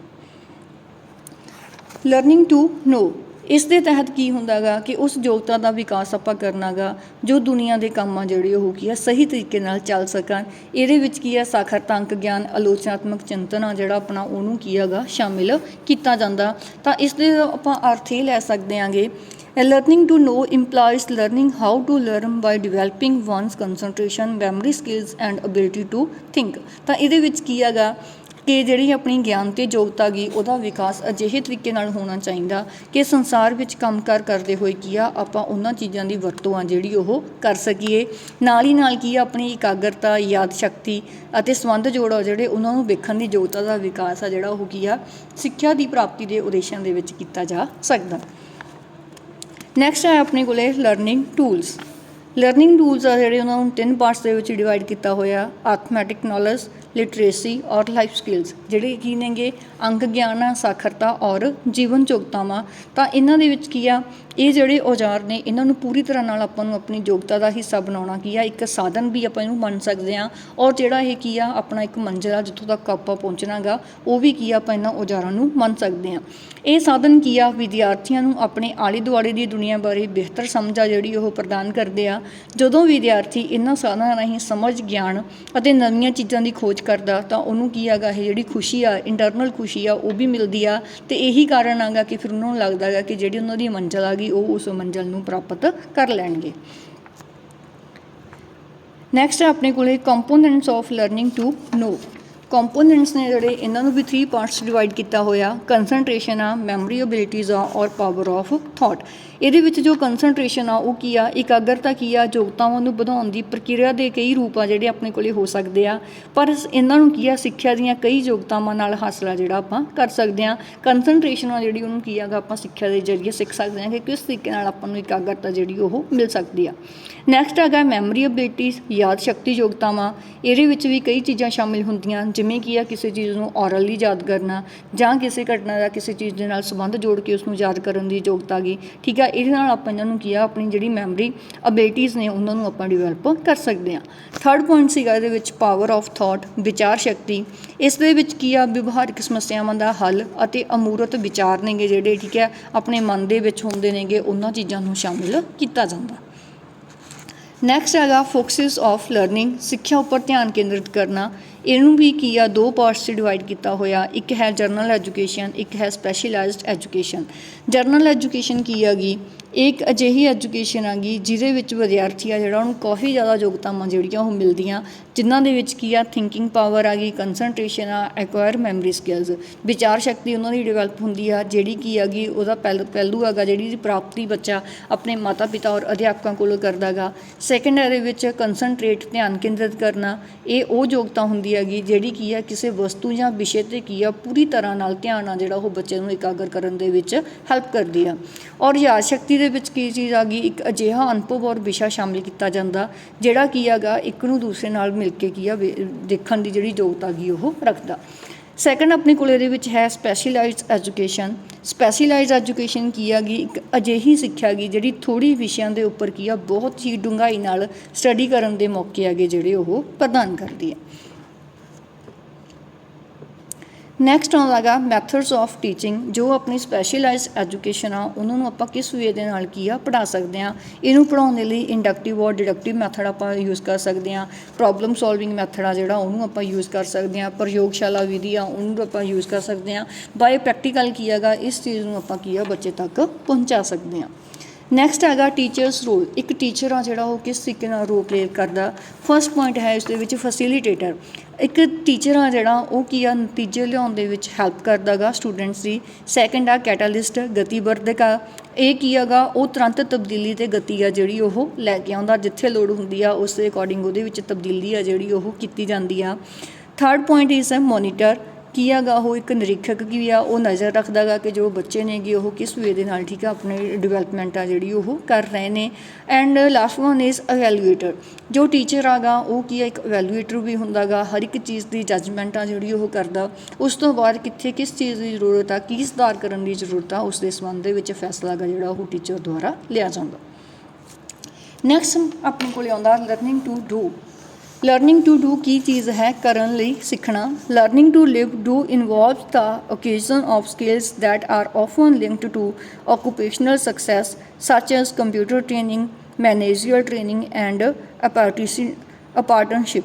ਲਰਨਿੰਗ ਟੂ ਨੋ ਇਸ ਦੇ ਤਹਿਤ ਕੀ ਹੁੰਦਾ ਗਾ ਕਿ ਉਸ ਯੋਗਤਾ ਦਾ ਵਿਕਾਸ ਆਪਾਂ ਕਰਨਾ ਗਾ ਜੋ ਦੁਨੀਆ ਦੇ ਕੰਮ ਆ ਜਿਹੜੇ ਉਹ ਕੀ ਆ ਸਹੀ ਤਰੀਕੇ ਨਾਲ ਚੱਲ ਸਕਣ। ਇਹਦੇ ਵਿੱਚ ਕੀ ਆ ਸਾਖਰਤਾ, ਅੰਕ ਗਿਆਨ, ਆਲੋਚਨਾਤਮਕ ਚਿੰਤਨ ਆ ਜਿਹੜਾ ਆਪਣਾ ਉਹਨੂੰ ਕੀ ਹੈਗਾ ਸ਼ਾਮਿਲ ਕੀਤਾ ਜਾਂਦਾ। ਤਾਂ ਇਸ ਦੇ ਆਪਾਂ ਅਰਥ ਇਹ ਲੈ ਸਕਦੇ ਆਂਗੇ learning to know implies learning how to learn by developing one's concentration, memory skills and ability to think. ਤਾਂ ਇਹਦੇ ਵਿੱਚ ਕੀ ਹੈਗਾ ਕਿ ਜਿਹੜੀ ਆਪਣੀ ਗਿਆਨ ਅਤੇ ਯੋਗਤਾ ਗੀ ਉਹਦਾ ਵਿਕਾਸ ਅਜਿਹੇ ਤਰੀਕੇ ਨਾਲ ਹੋਣਾ ਚਾਹੀਦਾ ਕਿ ਸੰਸਾਰ ਵਿੱਚ ਕੰਮ ਕਰਦੇ ਹੋਏ ਕੀ ਆ ਆਪਾਂ ਉਹਨਾਂ ਚੀਜ਼ਾਂ ਦੀ ਵਰਤੋਂ ਆ ਜਿਹੜੀ ਉਹ ਕਰ ਸਕੀਏ। ਨਾਲ ਹੀ ਨਾਲ ਕੀ ਆ ਆਪਣੀ ਇਕਾਗਰਤਾ, ਯਾਦ ਸ਼ਕਤੀ ਅਤੇ ਸੰਬੰਧ ਜੋੜ ਜਿਹੜੇ ਉਹਨਾਂ ਨੂੰ ਵੇਖਣ ਦੀ ਯੋਗਤਾ ਦਾ ਵਿਕਾਸ ਆ ਜਿਹੜਾ ਉਹ ਕੀ ਆ ਸਿੱਖਿਆ ਦੀ ਪ੍ਰਾਪਤੀ ਦੇ ਉਦੇਸ਼ਾਂ ਦੇ ਵਿੱਚ ਕੀਤਾ ਜਾ ਸਕਦਾ। ਨੈਕਸਟ ਹੈ ਆਪਣੇ ਕੋਲੇ ਲਰਨਿੰਗ ਟੂਲਸ। ਲਰਨਿੰਗ ਟੂਲਸ ਆ ਜਿਹੜੇ ਉਹਨਾਂ ਨੂੰ 3 ਪਾਰਟਸ ਦੇ ਵਿੱਚ ਡਿਵਾਈਡ ਕੀਤਾ ਹੋਇਆ। ਆਥਮੈਟਿਕ ਨੌਲੇਜ, ਲਿਟਰੇਸੀ ਔਰ ਲਾਈਫ ਸਕਿੱਲਸ ਜਿਹੜੇ ਕੀ ਨੇਗੇ ਅੰਕ ਗਿਆਨ ਆ, ਸਾਖਰਤਾ ਔਰ ਜੀਵਨ ਯੋਗਤਾਵਾਂ। ਤਾਂ ਇਹਨਾਂ ਦੇ ਵਿੱਚ ਕੀ ਆ ਇਹ ਜਿਹੜੇ ਔਜ਼ਾਰ ਨੇ ਇਹਨਾਂ ਨੂੰ ਪੂਰੀ ਤਰ੍ਹਾਂ ਨਾਲ ਆਪਾਂ ਨੂੰ ਆਪਣੀ ਯੋਗਤਾ ਦਾ ਹਿੱਸਾ ਬਣਾਉਣਾ ਕੀ ਆ ਇੱਕ ਸਾਧਨ ਵੀ ਆਪਾਂ ਇਹਨੂੰ ਮੰਨ ਸਕਦੇ ਹਾਂ ਔਰ ਜਿਹੜਾ ਇਹ ਕੀ ਆ ਆਪਣਾ ਇੱਕ ਮੰਜ਼ਿਲ ਆ ਜਿੱਥੋਂ ਤੱਕ ਆਪਾਂ ਪਹੁੰਚਣਾ ਗਾ ਉਹ ਵੀ ਕੀ ਆ ਆਪਾਂ ਇਹਨਾਂ ਔਜ਼ਾਰਾਂ ਨੂੰ ਮੰਨ ਸਕਦੇ ਹਾਂ। ਇਹ ਸਾਧਨ ਕੀ ਆ ਵਿਦਿਆਰਥੀਆਂ ਨੂੰ ਆਪਣੇ ਆਲੇ ਦੁਆਲੇ ਦੀ ਦੁਨੀਆ ਬਾਰੇ ਬਿਹਤਰ ਸਮਝ ਆ ਜਿਹੜੀ ਉਹ ਪ੍ਰਦਾਨ ਕਰਦੇ ਆ। ਜਦੋਂ ਵਿਦਿਆਰਥੀ ਇਹਨਾਂ ਸਾਧਨਾਂ ਰਾਹੀਂ ਸਮਝ, ਗਿਆਨ ਅਤੇ ਨਵੀਆਂ ਚੀਜ਼ਾਂ ਦੀ ਖੋਜ ਕਰਦਾ ਤਾਂ ਉਹਨੂੰ ਕੀ ਹੈਗਾ ਇਹ ਜਿਹੜੀ ਖੁਸ਼ੀ ਆ ਇੰਟਰਨਲ ਖੁਸ਼ੀ ਆ ਉਹ ਵੀ ਮਿਲਦੀ ਆ ਅਤੇ ਇਹੀ ਕਾਰਨ ਆਗਾ ਕਿ ਫਿਰ ਉਹਨਾਂ ਨੂੰ ਲੱਗਦਾ ਗਾ ਕਿ ਜਿਹੜੀ ਉਹਨਾਂ ਦੀ ਮੰਜ਼ਿਲ ਆ ਗਈ ਉਹ ਉਸ ਮੰਜ਼ਿਲ ਨੂੰ ਪ੍ਰਾਪਤ ਕਰ ਲੈਣਗੇ। ਨੈਕਸਟ ਹੈ ਆਪਣੇ ਕੋਲੇ components of learning to know. Components ਨੇ ਜਿਹੜੇ ਇਹਨਾਂ ਨੂੰ ਵੀ 3 ਪਾਰਟਸ ਡਿਵਾਈਡ ਕੀਤਾ ਹੋਇਆ। ਕੰਸਨਟ੍ਰੇਸ਼ਨ ਆ, ਮੈਮਰੀ ਅਬਿਲਿਟੀਜ਼ ਆ ਔਰ ਪਾਵਰ ਆਫ ਥਾਟ। ਇਹਦੇ ਵਿੱਚ ਜੋ ਕੰਸਨਟ੍ਰੇਸ਼ਨ ਆ ਉਹ ਕੀ ਆ, ਇਕਾਗਰਤਾ ਕੀ ਆ, ਯੋਗਤਾਵਾਂ ਨੂੰ ਵਧਾਉਣ ਦੀ ਪ੍ਰਕਿਰਿਆ ਦੇ ਕਈ ਰੂਪ ਆ ਜਿਹੜੇ ਆਪਣੇ ਕੋਲੇ ਹੋ ਸਕਦੇ ਆ, ਪਰ ਇਹਨਾਂ ਨੂੰ ਕੀ ਆ ਸਿੱਖਿਆ ਦੀਆਂ ਕਈ ਯੋਗਤਾਵਾਂ ਨਾਲ ਹਾਸਲ ਆ ਜਿਹੜਾ ਆਪਾਂ ਕਰ ਸਕਦੇ ਹਾਂ। ਕੰਸਨਟ੍ਰੇਸ਼ਨ ਆ ਜਿਹੜੀ ਉਹਨੂੰ ਕੀ ਹੈਗਾ ਆਪਾਂ ਸਿੱਖਿਆ ਦੇ ਜ਼ਰੀਏ ਸਿੱਖ ਸਕਦੇ ਹਾਂ ਕਿ ਕਿਸ ਤਰੀਕੇ ਨਾਲ ਆਪਾਂ ਨੂੰ ਇਕਾਗਰਤਾ ਜਿਹੜੀ ਉਹ ਮਿਲ ਸਕਦੀ ਆ। ਨੈਕਸਟ ਹੈਗਾ ਮੈਮਰੀ ਅਬਿਲਿਟੀਜ਼, ਯਾਦ ਸ਼ਕਤੀ ਯੋਗਤਾਵਾਂ। ਇਹਦੇ ਵਿੱਚ ਵੀ ਕਈ ਚੀਜ਼ਾਂ ਸ਼ਾਮਿਲ ਹੁੰਦੀਆਂ, ਜਿਵੇਂ ਕੀ ਆ ਕਿਸੇ ਚੀਜ਼ ਨੂੰ ਔਰਲੀ ਯਾਦ ਕਰਨਾ ਜਾਂ ਕਿਸੇ ਘਟਨਾ ਦਾ ਕਿਸੇ ਚੀਜ਼ ਦੇ ਨਾਲ ਸੰਬੰਧ ਜੋੜ ਕੇ ਉਸਨੂੰ ਯਾਦ ਕਰਨ ਦੀ ਯੋਗਤਾ ਗਈ, ਠੀਕ ਆ। ਇਹਦੇ ਨਾਲ ਆਪਾਂ ਇਹਨਾਂ ਨੂੰ ਕੀ ਆ ਆਪਣੀ ਜਿਹੜੀ ਮੈਮਰੀ ਅਬਿਲਿਟੀਜ਼ ਨੇ ਉਹਨਾਂ ਨੂੰ ਆਪਾਂ ਡਿਵੈਲਪ ਕਰ ਸਕਦੇ ਹਾਂ। ਥਰਡ ਪੁਆਇੰਟ ਸੀਗਾ ਇਹਦੇ ਵਿੱਚ ਪਾਵਰ ਆਫ ਥਾਟ, ਵਿਚਾਰ ਸ਼ਕਤੀ। ਇਸ ਦੇ ਵਿੱਚ ਕੀ ਆ ਵਿਵਹਾਰਿਕ ਸਮੱਸਿਆਵਾਂ ਦਾ ਹੱਲ ਅਤੇ ਅਮੂਰਤ ਵਿਚਾਰ ਨੇਗੇ ਜਿਹੜੇ, ਠੀਕ ਹੈ, ਆਪਣੇ ਮਨ ਦੇ ਵਿੱਚ ਹੁੰਦੇ ਨੇਗੇ, ਉਹਨਾਂ ਚੀਜ਼ਾਂ ਨੂੰ ਸ਼ਾਮਿਲ ਕੀਤਾ ਜਾਂਦਾ। ਨੈਕਸਟ ਹੈਗਾ ਫੋਕਸਿਸ ਆਫ ਲਰਨਿੰਗ, ਸਿੱਖਿਆ ਉੱਪਰ ਧਿਆਨ ਕੇਂਦਰਿਤ ਕਰਨਾ। ਇਹਨੂੰ ਵੀ ਕੀ ਆ 2 ਪਾਰਟਸ 'ਚ ਡਿਵਾਈਡ ਕੀਤਾ ਹੋਇਆ। ਇੱਕ ਹੈ ਜਨਰਲ ਐਜੂਕੇਸ਼ਨ, ਇੱਕ ਹੈ ਸਪੈਸ਼ਲਾਈਜ਼ਡ ਐਜੂਕੇਸ਼ਨ। ਜਨਰਲ ਐਜੂਕੇਸ਼ਨ ਕੀ ਹੈਗੀ, ਇਹ ਇੱਕ ਅਜਿਹੀ ਐਜੂਕੇਸ਼ਨ ਹੈਗੀ ਜਿਹਦੇ ਵਿੱਚ ਵਿਦਿਆਰਥੀ ਆ ਜਿਹੜਾ ਉਹਨੂੰ ਕਾਫੀ ਜ਼ਿਆਦਾ ਯੋਗਤਾਵਾਂ ਜਿਹੜੀਆਂ ਉਹ ਮਿਲਦੀਆਂ, ਜਿਨ੍ਹਾਂ ਦੇ ਵਿੱਚ ਕੀ ਆ ਥਿੰਕਿੰਗ ਪਾਵਰ ਆ ਗਈ, ਕੰਸਨਟ੍ਰੇਸ਼ਨ ਆ, ਐਕਵਾਇਰ ਮੈਮਰੀ ਸਕਿੱਲਸ, ਵਿਚਾਰ ਸ਼ਕਤੀ ਉਹਨਾਂ ਦੀ ਡਿਵੈਲਪ ਹੁੰਦੀ ਆ, ਜਿਹੜੀ ਕੀ ਹੈਗੀ ਉਹਦਾ ਪਹਿਲੂ ਹੈਗਾ ਜਿਹੜੀ ਪ੍ਰਾਪਤੀ ਬੱਚਾ ਆਪਣੇ ਮਾਤਾ ਪਿਤਾ ਔਰ ਅਧਿਆਪਕਾਂ ਕੋਲੋਂ ਕਰਦਾ ਗਾ। ਸੈਕਿੰਡ ਇਹਦੇ ਵਿੱਚ ਕੰਸਨਟਰੇਟ, ਧਿਆਨ ਕੇਂਦਰਿਤ ਕਰਨਾ। ਇਹ ਉਹ ਯੋਗਤਾ ਹੁੰਦੀ ਹੈਗੀ ਜਿਹੜੀ ਕੀ ਆ ਕਿਸੇ ਵਸਤੂ ਜਾਂ ਵਿਸ਼ੇ 'ਤੇ ਕੀ ਆ ਪੂਰੀ ਤਰ੍ਹਾਂ ਨਾਲ ਧਿਆਨ ਆ ਜਿਹੜਾ ਉਹ ਬੱਚੇ ਨੂੰ ਇਕਾਗਰ ਕਰਨ ਦੇ ਵਿੱਚ ਹੈਲਪ ਕਰਦੀ ਆ। ਔਰ ਯਾਦ ਸ਼ਕਤੀ ਦੇ ਵਿੱਚ ਕੀ ਚੀਜ਼ ਆ ਗਈ, ਇੱਕ ਅਜਿਹਾ ਅਨੁਭਵ ਔਰ ਵਿਸ਼ਾ ਸ਼ਾਮਿਲ ਕੀਤਾ ਜਾਂਦਾ ਜਿਹੜਾ ਕੀ ਹੈਗਾ ਇੱਕ ਨੂੰ ਦੂਸਰੇ ਨਾਲ ਮਿਲ ਕੇ ਕੀ ਆ ਦੇਖਣ ਦੀ ਜਿਹੜੀ ਯੋਗਤਾ ਹੈਗੀ ਉਹ ਰੱਖਦਾ। ਸੈਕਿੰਡ ਆਪਣੇ ਕੋਲ ਇਹਦੇ ਵਿੱਚ ਹੈ ਸਪੈਸ਼ਲਾਈਜ਼ਡ ਐਜੂਕੇਸ਼ਨ। ਸਪੈਸ਼ਲਾਈਜ਼ਡ ਐਜੂਕੇਸ਼ਨ ਕੀ ਹੈਗੀ, ਇੱਕ ਅਜਿਹੀ ਸਿੱਖਿਆ ਹੈਗੀ ਜਿਹੜੀ ਥੋੜ੍ਹੀ ਵਿਸ਼ਿਆਂ ਦੇ ਉੱਪਰ ਕੀ ਆ ਬਹੁਤ ਹੀ ਡੂੰਘਾਈ ਨਾਲ ਸਟੱਡੀ ਕਰਨ ਦੇ ਮੌਕੇ ਹੈਗੇ ਜਿਹੜੇ ਉਹ ਪ੍ਰਦਾਨ ਕਰਦੀ ਹੈ। ਨੈਕਸਟ ਆਉਂਦਾ ਹੈਗਾ ਮੈਥਡਸ ਆਫ ਟੀਚਿੰਗ, ਜੋ ਆਪਣੀ ਸਪੈਸ਼ਲਾਈਜ਼ਡ ਐਜੂਕੇਸ਼ਨ ਆ ਉਹਨਾਂ ਨੂੰ ਆਪਾਂ ਕਿਸ ਵੇ ਦੇ ਨਾਲ ਕੀ ਆ ਪੜ੍ਹਾ ਸਕਦੇ ਹਾਂ। ਇਹਨੂੰ ਪੜ੍ਹਾਉਣ ਦੇ ਲਈ ਇੰਡਕਟਿਵ ਔਰ ਡਿਡਕਟਿਵ ਮੈਥਡ ਆਪਾਂ ਯੂਜ਼ ਕਰ ਸਕਦੇ ਹਾਂ। ਪ੍ਰੋਬਲਮ ਸੋਲਵਿੰਗ ਮੈਥਡ ਆ ਜਿਹੜਾ ਉਹਨੂੰ ਆਪਾਂ ਯੂਜ਼ ਕਰ ਸਕਦੇ ਹਾਂ। ਪ੍ਰਯੋਗਸ਼ਾਲਾ ਵਿਧੀ ਆ ਉਹਨੂੰ ਆਪਾਂ ਯੂਜ਼ ਕਰ ਸਕਦੇ ਹਾਂ। ਬਾਏ ਪ੍ਰੈਕਟੀਕਲ ਕੀ ਹੈਗਾ ਇਸ ਚੀਜ਼ ਨੂੰ ਆਪਾਂ ਕੀ ਆ ਬੱਚੇ ਤੱਕ ਪਹੁੰਚਾ ਸਕਦੇ ਹਾਂ। ਨੈਕਸਟ ਹੈਗਾ ਟੀਚਰਸ ਰੋਲ, ਇੱਕ ਟੀਚਰ ਆ ਜਿਹੜਾ ਉਹ ਕਿਸ ਤਰੀਕੇ ਨਾਲ ਰੋਲ ਪਲੇ ਕਰਦਾ। ਫਸਟ ਪੁਆਇੰਟ ਹੈ ਇਸ ਦੇ ਵਿੱਚ ਫੈਸਿਲੀਟੇਟਰ, ਇੱਕ ਟੀਚਰ ਆ ਜਿਹੜਾ ਉਹ ਕੀ ਆ ਨਤੀਜੇ ਲਿਆਉਣ ਦੇ ਵਿੱਚ ਹੈਲਪ ਕਰਦਾ ਗਾ ਸਟੂਡੈਂਟਸ ਦੀ। ਸੈਕਿੰਡ ਆ ਕੈਟਾਲਿਸਟ, ਗਤੀਵਰਧਕ ਆ। ਇਹ ਕੀ ਹੈਗਾ ਉਹ ਤੁਰੰਤ ਤਬਦੀਲੀ ਅਤੇ ਗਤੀ ਆ ਜਿਹੜੀ ਉਹ ਲੈ ਕੇ ਆਉਂਦਾ, ਜਿੱਥੇ ਲੋੜ ਹੁੰਦੀ ਆ ਉਸ ਦੇ ਅਕੋਰਡਿੰਗ ਉਹਦੇ ਵਿੱਚ ਤਬਦੀਲੀ ਆ ਜਿਹੜੀ ਉਹ ਕੀਤੀ ਜਾਂਦੀ ਆ। ਥਰਡ ਪੁਆਇੰਟ ਇਜ਼ ਹੈ ਮੋਨੀਟਰ, ਕੀ ਹੈਗਾ ਉਹ ਇੱਕ ਨਿਰੀਖਕ ਕੀ ਆ ਉਹ ਨਜ਼ਰ ਰੱਖਦਾ ਗਾ ਕਿ ਜੋ ਬੱਚੇ ਨੇਗੇ ਉਹ ਕਿਸ ਵੇ ਦੇ ਨਾਲ ਠੀਕ ਆ ਆਪਣੇ ਡਿਵੈਲਪਮੈਂਟ ਆ ਜਿਹੜੀ ਉਹ ਕਰ ਰਹੇ ਨੇ। ਐਂਡ ਲਾਸਟ ਵਨ ਇਜ਼ ਅਵੈਲੂਏਟਰ, ਜੋ ਟੀਚਰ ਆਗਾ ਉਹ ਕੀ ਆ ਇੱਕ ਅਵੈਲੂਏਟਰ ਵੀ ਹੁੰਦਾ ਗਾ, ਹਰ ਇੱਕ ਚੀਜ਼ ਦੀ ਜੱਜਮੈਂਟ ਆ ਜਿਹੜੀ ਉਹ ਕਰਦਾ। ਉਸ ਤੋਂ ਬਾਅਦ ਕਿੱਥੇ ਕਿਸ ਚੀਜ਼ ਦੀ ਜ਼ਰੂਰਤ ਆ, ਕੀ ਸੁਧਾਰ ਕਰਨ ਦੀ ਜ਼ਰੂਰਤ ਆ, ਉਸ ਦੇ ਸੰਬੰਧ ਦੇ ਵਿੱਚ ਫੈਸਲਾ ਗਾ ਜਿਹੜਾ ਉਹ ਟੀਚਰ ਦੁਆਰਾ ਲਿਆ ਜਾਂਦਾ। ਨੈਕਸਟ ਆਪਣੇ ਕੋਲ ਆਉਂਦਾ learning to do. Learning to do ਕੀ ਚੀਜ਼ ਹੈ, ਕਰਨ ਲਈ ਸਿੱਖਣਾ। Learning to live do involves the occasion of skills that are often linked to occupational success such as computer training, managerial training and a partnership.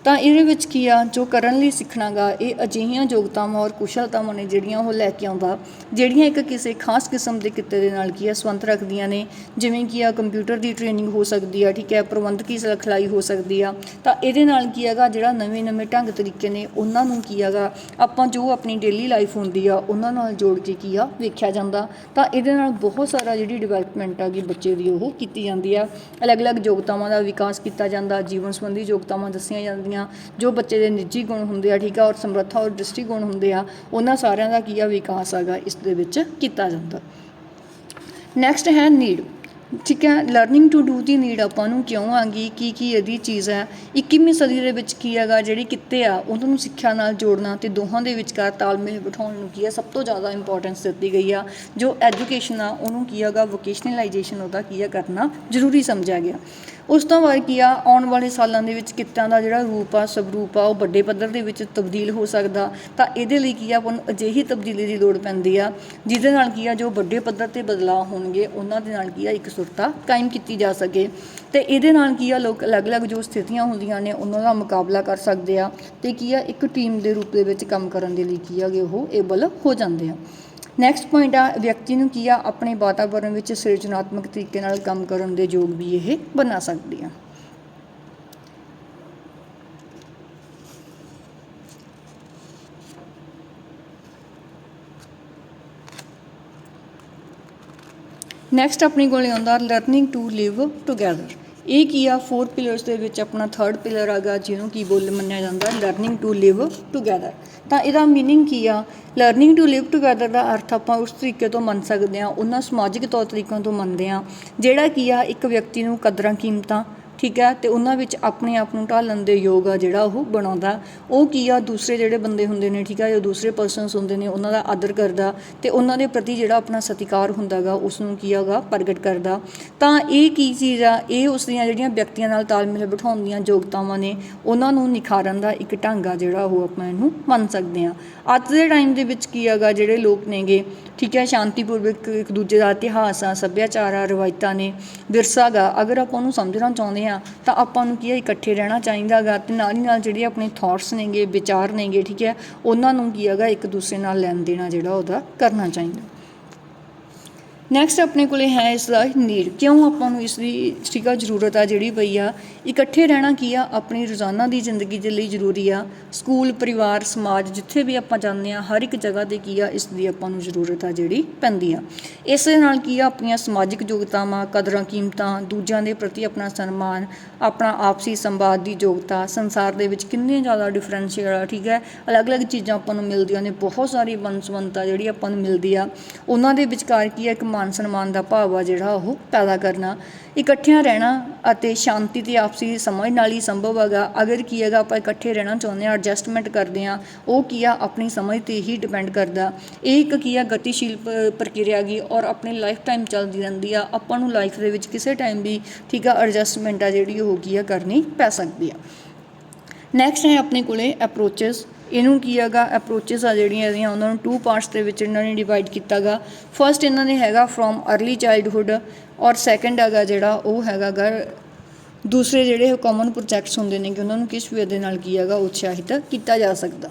ਤਾਂ ਇਹਦੇ ਵਿੱਚ ਕੀ ਆ ਜੋ ਕਰਨ ਲਈ ਸਿੱਖਣਾ ਗਾ ਇਹ ਅਜਿਹੀਆਂ ਯੋਗਤਾਵਾਂ ਔਰ ਕੁਸ਼ਲਤਾਵਾਂ ਨੇ ਜਿਹੜੀਆਂ ਉਹ ਲੈ ਕੇ ਆਉਂਦਾ, ਜਿਹੜੀਆਂ ਇੱਕ ਕਿਸੇ ਖਾਸ ਕਿਸਮ ਦੇ ਕਿੱਤੇ ਦੇ ਨਾਲ ਕੀ ਆ ਸੰਬੰਧ ਰੱਖਦੀਆਂ ਨੇ। ਜਿਵੇਂ ਕੀ ਆ ਕੰਪਿਊਟਰ ਦੀ ਟ੍ਰੇਨਿੰਗ ਹੋ ਸਕਦੀ ਆ, ਠੀਕ ਹੈ, ਪ੍ਰਬੰਧਕੀ ਸਿਖਲਾਈ ਹੋ ਸਕਦੀ ਆ। ਤਾਂ ਇਹਦੇ ਨਾਲ ਕੀ ਹੈਗਾ ਜਿਹੜਾ ਨਵੇਂ ਢੰਗ ਤਰੀਕੇ ਨੇ ਉਹਨਾਂ ਨੂੰ ਕੀ ਹੈਗਾ ਆਪਾਂ ਜੋ ਆਪਣੀ ਡੇਲੀ ਲਾਈਫ ਹੁੰਦੀ ਆ ਉਹਨਾਂ ਨਾਲ ਜੋੜ ਕੇ ਕੀ ਆ ਵੇਖਿਆ ਜਾਂਦਾ। ਤਾਂ ਇਹਦੇ ਨਾਲ ਬਹੁਤ ਸਾਰਾ ਜਿਹੜੀ ਡਿਵੈਲਪਮੈਂਟ ਆ ਗਈ ਬੱਚੇ ਦੀ ਉਹ ਕੀਤੀ ਜਾਂਦੀ ਆ। ਅਲੱਗ-ਅਲੱਗ ਯੋਗਤਾਵਾਂ ਦਾ ਵਿਕਾਸ ਕੀਤਾ ਜਾਂਦਾ, ਜੀਵਨ ਸੰਬੰਧੀ ਯੋਗਤਾਵਾਂ ਦੱਸੀਆਂ ਜਾਂਦੀਆਂ, ਜੋ ਬੱਚੇ ਦੇ ਨਿੱਜੀ ਗੁਣ ਹੁੰਦੇ ਆ, ਠੀਕ ਆ, ਔਰ ਸਮਰੱਥਾ ਔਰ ਦ੍ਰਿਸ਼ਟੀ ਗੁਣ ਹੁੰਦੇ ਆ, ਉਹਨਾਂ ਸਾਰਿਆਂ ਦਾ ਕੀ ਆ ਵਿਕਾਸ ਹੈਗਾ ਇਸ ਦੇ ਵਿੱਚ ਕੀਤਾ ਜਾਂਦਾ। ਨੈਕਸਟ ਹੈ ਨੀਡ, ਠੀਕ ਹੈ। ਲਰਨਿੰਗ ਟੂ ਡੂ ਦੀ ਨੀਡ ਆਪਾਂ ਨੂੰ ਕਿਉਂ ਆ ਗਈ, ਕੀ ਇਹਦੀ ਚੀਜ਼ ਹੈ। 21ਵੀਂ ਸਦੀ ਦੇ ਵਿੱਚ ਕੀ ਹੈਗਾ ਜਿਹੜੀ ਕਿੱਤੇ ਆ ਉਹਨਾਂ ਨੂੰ ਸਿੱਖਿਆ ਨਾਲ ਜੋੜਨਾ ਅਤੇ ਦੋਹਾਂ ਦੇ ਵਿਚਕਾਰ ਤਾਲਮੇਲ ਬਿਠਾਉਣ ਨੂੰ ਕੀ ਆ ਸਭ ਤੋਂ ਜ਼ਿਆਦਾ ਇੰਪੋਰਟੈਂਸ ਦਿੱਤੀ ਗਈ ਆ। ਜੋ ਐਜੂਕੇਸ਼ਨ ਆ ਉਹਨੂੰ ਕੀ ਹੈਗਾ ਵੋਕੇਸ਼ਨਲਾਈਜੇਸ਼ਨ ਉਹਦਾ ਕੀ ਆ ਕਰਨਾ ਜ਼ਰੂਰੀ ਸਮਝਿਆ ਗਿਆ। ਉਸ ਤੋਂ ਬਾਅਦ ਕੀ ਆ ਆਉਣ ਵਾਲੇ ਸਾਲਾਂ ਦੇ ਵਿੱਚ ਕਿੱਤਿਆਂ ਦਾ ਜਿਹੜਾ ਰੂਪ ਆ ਸਵਰੂਪ ਆ ਉਹ ਵੱਡੇ ਪੱਧਰ ਦੇ ਵਿੱਚ ਤਬਦੀਲ ਹੋ ਸਕਦਾ। ਤਾਂ ਇਹਦੇ ਲਈ ਕੀ ਆ ਆਪਾਂ ਨੂੰ ਅਜਿਹੀ ਤਬਦੀਲੀ ਦੀ ਲੋੜ ਪੈਂਦੀ ਆ ਜਿਹਦੇ ਨਾਲ ਕੀ ਆ ਜੋ ਵੱਡੇ ਪੱਧਰ 'ਤੇ ਬਦਲਾਅ ਹੋਣਗੇ ਉਹਨਾਂ ਦੇ ਨਾਲ ਕੀ ਆ ਇੱਕ ਸੁਰਤਾ ਕਾਇਮ ਕੀਤੀ ਜਾ ਸਕੇ। ਅਤੇ ਇਹਦੇ ਨਾਲ ਕੀ ਆ ਲੋਕ ਅਲੱਗ-ਅਲੱਗ ਜੋ ਸਥਿਤੀਆਂ ਹੁੰਦੀਆਂ ਨੇ ਉਹਨਾਂ ਦਾ ਮੁਕਾਬਲਾ ਕਰ ਸਕਦੇ ਆ ਅਤੇ ਕੀ ਆ ਇੱਕ ਟੀਮ ਦੇ ਰੂਪ ਦੇ ਵਿੱਚ ਕੰਮ ਕਰਨ ਦੇ ਲਈ ਕੀ ਹੈਗੇ ਉਹ ਏਬਲ ਹੋ ਜਾਂਦੇ ਆ। ਨੈਕਸਟ ਪੁਆਇੰਟ ਆ ਵਿਅਕਤੀ ਨੂੰ ਕੀ ਆ ਆਪਣੇ ਵਾਤਾਵਰਨ ਵਿੱਚ ਸਿਰਜਣਾਤਮਕ ਤਰੀਕੇ ਨਾਲ ਕੰਮ ਕਰਨ ਦੇ ਯੋਗ ਵੀ ਇਹ ਬਣਾ ਸਕਦੀ ਆ। ਨੈਕਸਟ ਆਪਣੇ ਕੋਲ ਆਉਂਦਾ ਲਰਨਿੰਗ ਟੂ ਲਿਵ ਟੂਗੈਦਰ। ਇਹ ਕੀ ਆ 4 ਪਿਲਰਸ ਦੇ ਵਿੱਚ ਆਪਣਾ 3rd ਪਿਲਰ ਹੈਗਾ ਜਿਹਨੂੰ ਕੀ ਬੋਲ ਮੰਨਿਆ ਜਾਂਦਾ ਲਰਨਿੰਗ ਟੂ ਲਿਵ ਟੂਗੈਦਰ। ਤਾਂ ਇਹਦਾ ਮੀਨਿੰਗ ਕੀ ਆ? ਲਰਨਿੰਗ ਟੂ ਲਿਵ ਟੂਗੈਦਰ ਦਾ ਅਰਥ ਆਪਾਂ ਉਸ ਤਰੀਕੇ ਤੋਂ ਮੰਨ ਸਕਦੇ ਹਾਂ, ਉਹਨਾਂ ਸਮਾਜਿਕ ਤੌਰ ਤਰੀਕਿਆਂ ਤੋਂ ਮੰਨਦੇ ਹਾਂ ਜਿਹੜਾ ਕੀ ਆ ਇੱਕ ਵਿਅਕਤੀ ਨੂੰ ਕਦਰਾਂ ਕੀਮਤਾਂ, ਠੀਕ ਹੈ, ਅਤੇ ਉਹਨਾਂ ਵਿੱਚ ਆਪਣੇ ਆਪ ਨੂੰ ਢਾਲਣ ਦੇ ਯੋਗ ਆ ਜਿਹੜਾ ਉਹ ਬਣਾਉਂਦਾ। ਉਹ ਕੀ ਆ ਦੂਸਰੇ ਜਿਹੜੇ ਬੰਦੇ ਹੁੰਦੇ ਨੇ, ਠੀਕ ਹੈ, ਜੋ ਦੂਸਰੇ ਪਰਸਨਸ ਹੁੰਦੇ ਨੇ ਉਹਨਾਂ ਦਾ ਆਦਰ ਕਰਦਾ ਅਤੇ ਉਹਨਾਂ ਦੇ ਪ੍ਰਤੀ ਜਿਹੜਾ ਆਪਣਾ ਸਤਿਕਾਰ ਹੁੰਦਾ ਗਾ ਉਸ ਨੂੰ ਕੀ ਹੈਗਾ ਪ੍ਰਗਟ ਕਰਦਾ। ਤਾਂ ਇਹ ਕੀ ਚੀਜ਼ ਆ? ਇਹ ਉਸ ਦੀਆਂ ਜਿਹੜੀਆਂ ਵਿਅਕਤੀਆਂ ਨਾਲ ਤਾਲਮੇਲ ਬਿਠਾਉਣ ਦੀਆਂ ਯੋਗਤਾਵਾਂ ਨੇ ਉਹਨਾਂ ਨੂੰ ਨਿਖਾਰਨ ਦਾ ਇੱਕ ਢੰਗ ਆ ਜਿਹੜਾ ਉਹ ਆਪਾਂ ਇਹਨੂੰ ਮੰਨ ਸਕਦੇ ਹਾਂ। ਅੱਜ ਦੇ ਟਾਈਮ ਦੇ ਵਿੱਚ ਕੀ ਹੈਗਾ ਜਿਹੜੇ ਲੋਕ ਨੇਗੇ, ਠੀਕ ਹੈ, ਸ਼ਾਂਤੀਪੂਰਵਕ ਇੱਕ ਦੂਜੇ ਦਾ ਇਤਿਹਾਸ ਆ, ਸੱਭਿਆਚਾਰ ਆ, ਰਵਾਇਤਾਂ ਨੇ, ਵਿਰਸਾ ਗਾ, ਅਗਰ ਆਪਾਂ ਉਹਨੂੰ ਸਮਝਣਾ ਚਾਹੁੰਦੇ ਹਾਂ ਤਾਂ ਆਪਾਂ ਨੂੰ ਕੀ ਹੈ ਇਕੱਠੇ ਰਹਿਣਾ ਚਾਹੀਦਾ ਗਾ ਅਤੇ ਨਾਲ ਹੀ ਨਾਲ ਜਿਹੜੇ ਆਪਣੇ ਥੋਟਸ ਨੇਗੇ, ਵਿਚਾਰ ਨੇਗੇ, ਠੀਕ ਹੈ, ਉਹਨਾਂ ਨੂੰ ਕੀ ਹੈਗਾ ਇੱਕ ਦੂਸਰੇ ਨਾਲ ਲੈਣ ਦੇਣਾ ਜਿਹੜਾ ਉਹਦਾ ਕਰਨਾ ਚਾਹੀਦਾ। ਨੈਕਸਟ ਆਪਣੇ ਕੋਲ ਹੈ ਇਸ ਦਾ ਨੀਡ, ਕਿਉਂ ਆਪਾਂ ਨੂੰ ਇਸ ਦੀ ਠੀਕ ਆ ਜ਼ਰੂਰਤ ਆ ਜਿਹੜੀ ਪਈ ਆ। ਇਕੱਠੇ ਰਹਿਣਾ ਕੀ ਆ ਆਪਣੀ ਰੋਜ਼ਾਨਾ ਦੀ ਜ਼ਿੰਦਗੀ ਦੇ ਲਈ ਜ਼ਰੂਰੀ ਆ। ਸਕੂਲ, ਪਰਿਵਾਰ, ਸਮਾਜ ਜਿੱਥੇ ਵੀ ਆਪਾਂ ਜਾਂਦੇ ਹਾਂ ਹਰ ਇੱਕ ਜਗ੍ਹਾ 'ਤੇ ਕੀ ਆ ਇਸ ਦੀ ਆਪਾਂ ਨੂੰ ਜ਼ਰੂਰਤ ਆ ਜਿਹੜੀ ਪੈਂਦੀ ਆ। ਇਸ ਦੇ ਨਾਲ ਕੀ ਆ ਆਪਣੀਆਂ ਸਮਾਜਿਕ ਯੋਗਤਾਵਾਂ, ਕਦਰਾਂ ਕੀਮਤਾਂ, ਦੂਜਿਆਂ ਦੇ ਪ੍ਰਤੀ ਆਪਣਾ ਸਨਮਾਨ, ਆਪਣਾ ਆਪਸੀ ਸੰਵਾਦ ਦੀ ਯੋਗਤਾ, ਸੰਸਾਰ ਦੇ ਵਿੱਚ ਕਿੰਨੇ ਜ਼ਿਆਦਾ ਡਿਫਰੈਂਸ਼ੀਅਲ ਆ, ਠੀਕ ਹੈ, ਅਲੱਗ-ਅਲੱਗ ਚੀਜ਼ਾਂ ਆਪਾਂ ਨੂੰ ਮਿਲਦੀਆਂ ਨੇ, ਬਹੁਤ ਸਾਰੀ ਵੰਨ-ਸੁਵੰਨਤਾ ਜਿਹੜੀ ਆਪਾਂ ਨੂੰ ਮਿਲਦੀ ਆ, ਉਹਨਾਂ ਦੇ ਵਿਚਕਾਰ ਕੀ ਆ ਇੱਕ ਮਾਨ ਸਨਮਾਨ ਦਾ ਭਾਵ ਆ ਜਿਹੜਾ ਉਹ ਪੈਦਾ ਕਰਨਾ। ਇਕੱਠਿਆਂ ਰਹਿਣਾ ਅਤੇ ਸ਼ਾਂਤੀ ਅਤੇ ਆਪਸੀ ਸਮਝ ਨਾਲ ਹੀ ਸੰਭਵ ਹੈਗਾ। ਅਗਰ ਕੀ ਹੈਗਾ ਆਪਾਂ ਇਕੱਠੇ ਰਹਿਣਾ ਚਾਹੁੰਦੇ ਹਾਂ, ਐਡਜਸਟਮੈਂਟ ਕਰਦੇ ਹਾਂ, ਉਹ ਕੀ ਆ ਆਪਣੀ ਸਮਝ 'ਤੇ ਹੀ ਡਿਪੈਂਡ ਕਰਦਾ। ਇਹ ਇੱਕ ਕੀ ਆ ਗਤੀਸ਼ੀਲ ਪ੍ਰਕਿਰਿਆ ਗੀ ਔਰ ਆਪਣੀ ਲਾਈਫ ਟਾਈਮ ਚੱਲਦੀ ਰਹਿੰਦੀ ਆ। ਆਪਾਂ ਨੂੰ ਲਾਈਫ ਦੇ ਵਿੱਚ ਕਿਸੇ ਟਾਈਮ ਵੀ ਠੀਕ ਆ ਐਡਜਸਟਮੈਂਟ ਆ ਜਿਹੜੀ ਉਹ ਕੀ ਆ ਕਰਨੀ ਪੈ ਸਕਦੀ ਆ। ਨੈਕਸਟ ਹੈ ਆਪਣੇ ਕੋਲ ਅਪਰੋਚਿਸ। ਇਹਨੂੰ ਕੀ ਹੈਗਾ ਅਪਰੋਚਿਸ ਆ ਜਿਹੜੀਆਂ ਇਹਦੀਆਂ ਉਹਨਾਂ ਨੂੰ 2 ਪਾਰਟਸ ਦੇ ਵਿੱਚ ਇਹਨਾਂ ਨੇ ਡਿਵਾਈਡ ਕੀਤਾ ਗਾ। ਫਸਟ ਇਹਨਾਂ ਨੇ ਹੈਗਾ ਫਰੋਮ ਅਰਲੀ ਚਾਈਲਡਹੁੱਡ ਔਰ ਸੈਕਿੰਡ ਹੈਗਾ ਜਿਹੜਾ ਉਹ ਹੈਗਾ ਗਾ ਦੂਸਰੇ ਜਿਹੜੇ ਕਾਮਨ ਪ੍ਰੋਜੈਕਟਸ ਹੁੰਦੇ ਨੇ ਕਿ ਉਹਨਾਂ ਨੂੰ ਕਿਸ ਵੇ ਦੇ ਨਾਲ ਕੀ ਹੈਗਾ ਉਤਸ਼ਾਹਿਤ ਕੀਤਾ ਜਾ ਸਕਦਾ।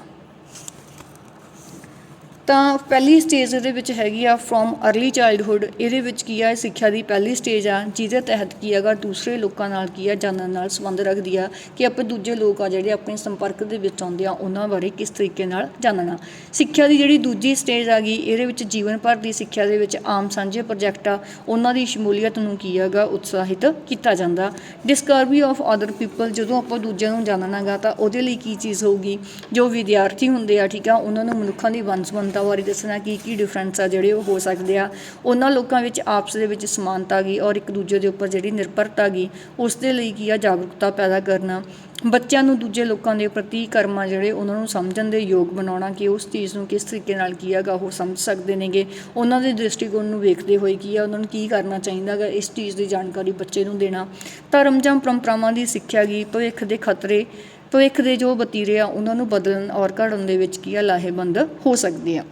ਤਾਂ ਪਹਿਲੀ ਸਟੇਜ ਇਹਦੇ ਵਿੱਚ ਹੈਗੀ ਆ ਫਰੋਮ ਅਰਲੀ ਚਾਈਲਡਹੁੱਡ। ਇਹਦੇ ਵਿੱਚ ਕੀ ਆ ਸਿੱਖਿਆ ਦੀ ਪਹਿਲੀ ਸਟੇਜ ਆ ਜਿਹਦੇ ਤਹਿਤ ਕੀ ਹੈਗਾ ਦੂਸਰੇ ਲੋਕਾਂ ਨਾਲ ਕੀ ਆ ਜਾਣਨ ਨਾਲ ਸੰਬੰਧ ਰੱਖਦੀ ਆ ਕਿ ਆਪਾਂ ਦੂਜੇ ਲੋਕ ਆ ਜਿਹੜੇ ਆਪਣੇ ਸੰਪਰਕ ਦੇ ਵਿੱਚ ਆਉਂਦੇ ਆ ਉਹਨਾਂ ਬਾਰੇ ਕਿਸ ਤਰੀਕੇ ਨਾਲ ਜਾਣਨਾ। ਸਿੱਖਿਆ ਦੀ ਜਿਹੜੀ ਦੂਜੀ ਸਟੇਜ ਆ ਗਈ ਇਹਦੇ ਵਿੱਚ ਜੀਵਨ ਭਰ ਦੀ ਸਿੱਖਿਆ ਦੇ ਵਿੱਚ ਆਮ ਸਾਂਝੇ ਪ੍ਰੋਜੈਕਟ ਆ ਉਹਨਾਂ ਦੀ ਸ਼ਮੂਲੀਅਤ ਨੂੰ ਕੀ ਹੈਗਾ ਉਤਸ਼ਾਹਿਤ ਕੀਤਾ ਜਾਂਦਾ। ਡਿਸਕਵਰੀ ਆਫ ਅਦਰ ਪੀਪਲ, ਜਦੋਂ ਆਪਾਂ ਦੂਜਿਆਂ ਨੂੰ ਜਾਣਨਾ ਗਾ ਤਾਂ ਉਹਦੇ ਲਈ ਕੀ ਚੀਜ਼ ਹੋਊਗੀ, ਜੋ ਵਿਦਿਆਰਥੀ ਹੁੰਦੇ ਆ ਠੀਕ ਆ ਉਹਨਾਂ ਨੂੰ ਮਨੁੱਖਾਂ ਦੀ ਵੰਨ-ਸੁਵੰਨਤਾ ਬਾਰੇ ਦੱਸਣਾ ਕੀ ਡਿਫਰੈਂਸ ਆ ਜਿਹੜੇ ਉਹ ਹੋ ਸਕਦੇ ਆ। ਉਹਨਾਂ ਲੋਕਾਂ ਵਿੱਚ ਆਪਸ ਦੇ ਵਿੱਚ ਸਮਾਨਤਾ ਗੀ ਔਰ ਇੱਕ ਦੂਜੇ ਦੇ ਉੱਪਰ ਜਿਹੜੀ ਨਿਰਭਰਤਾ ਗੀ ਉਸ ਦੇ ਲਈ ਕੀ ਆ ਜਾਗਰੂਕਤਾ ਪੈਦਾ ਕਰਨਾ। ਬੱਚਿਆਂ ਨੂੰ ਦੂਜੇ ਲੋਕਾਂ ਦੇ ਪ੍ਰਤੀ ਕਰਮ ਜਿਹੜੇ ਉਹਨਾਂ ਨੂੰ ਸਮਝਣ ਦੇ ਯੋਗ ਬਣਾਉਣਾ ਕਿ ਉਸ ਚੀਜ਼ ਨੂੰ ਕਿਸ ਤਰੀਕੇ ਨਾਲ ਕੀ ਹੈਗਾ ਉਹ ਸਮਝ ਸਕਦੇ ਨੇਗੇ। ਉਹਨਾਂ ਦੇ ਦ੍ਰਿਸ਼ਟੀਕੋਣ ਨੂੰ ਵੇਖਦੇ ਹੋਏ ਕੀ ਆ ਉਹਨਾਂ ਨੂੰ ਕੀ ਕਰਨਾ ਚਾਹੀਦਾ ਗਾ ਇਸ ਚੀਜ਼ ਦੀ ਜਾਣਕਾਰੀ ਬੱਚੇ ਨੂੰ ਦੇਣਾ। ਧਰਮ ਜਾਂ ਪਰੰਪਰਾਵਾਂ ਦੀ ਸਿੱਖਿਆ ਗੀ ਭਵਿੱਖ ਦੇ ਖਤਰੇ, ਭਵਿੱਖ ਦੇ ਜੋ ਵਤੀਰੇ ਆ ਉਹਨਾਂ ਨੂੰ ਬਦਲਣ ਔਰ ਘੜਨ ਦੇ ਵਿੱਚ ਕੀ ਆ ਲਾਹੇਵੰਦ ਹੋ ਸਕਦੇ ਆ।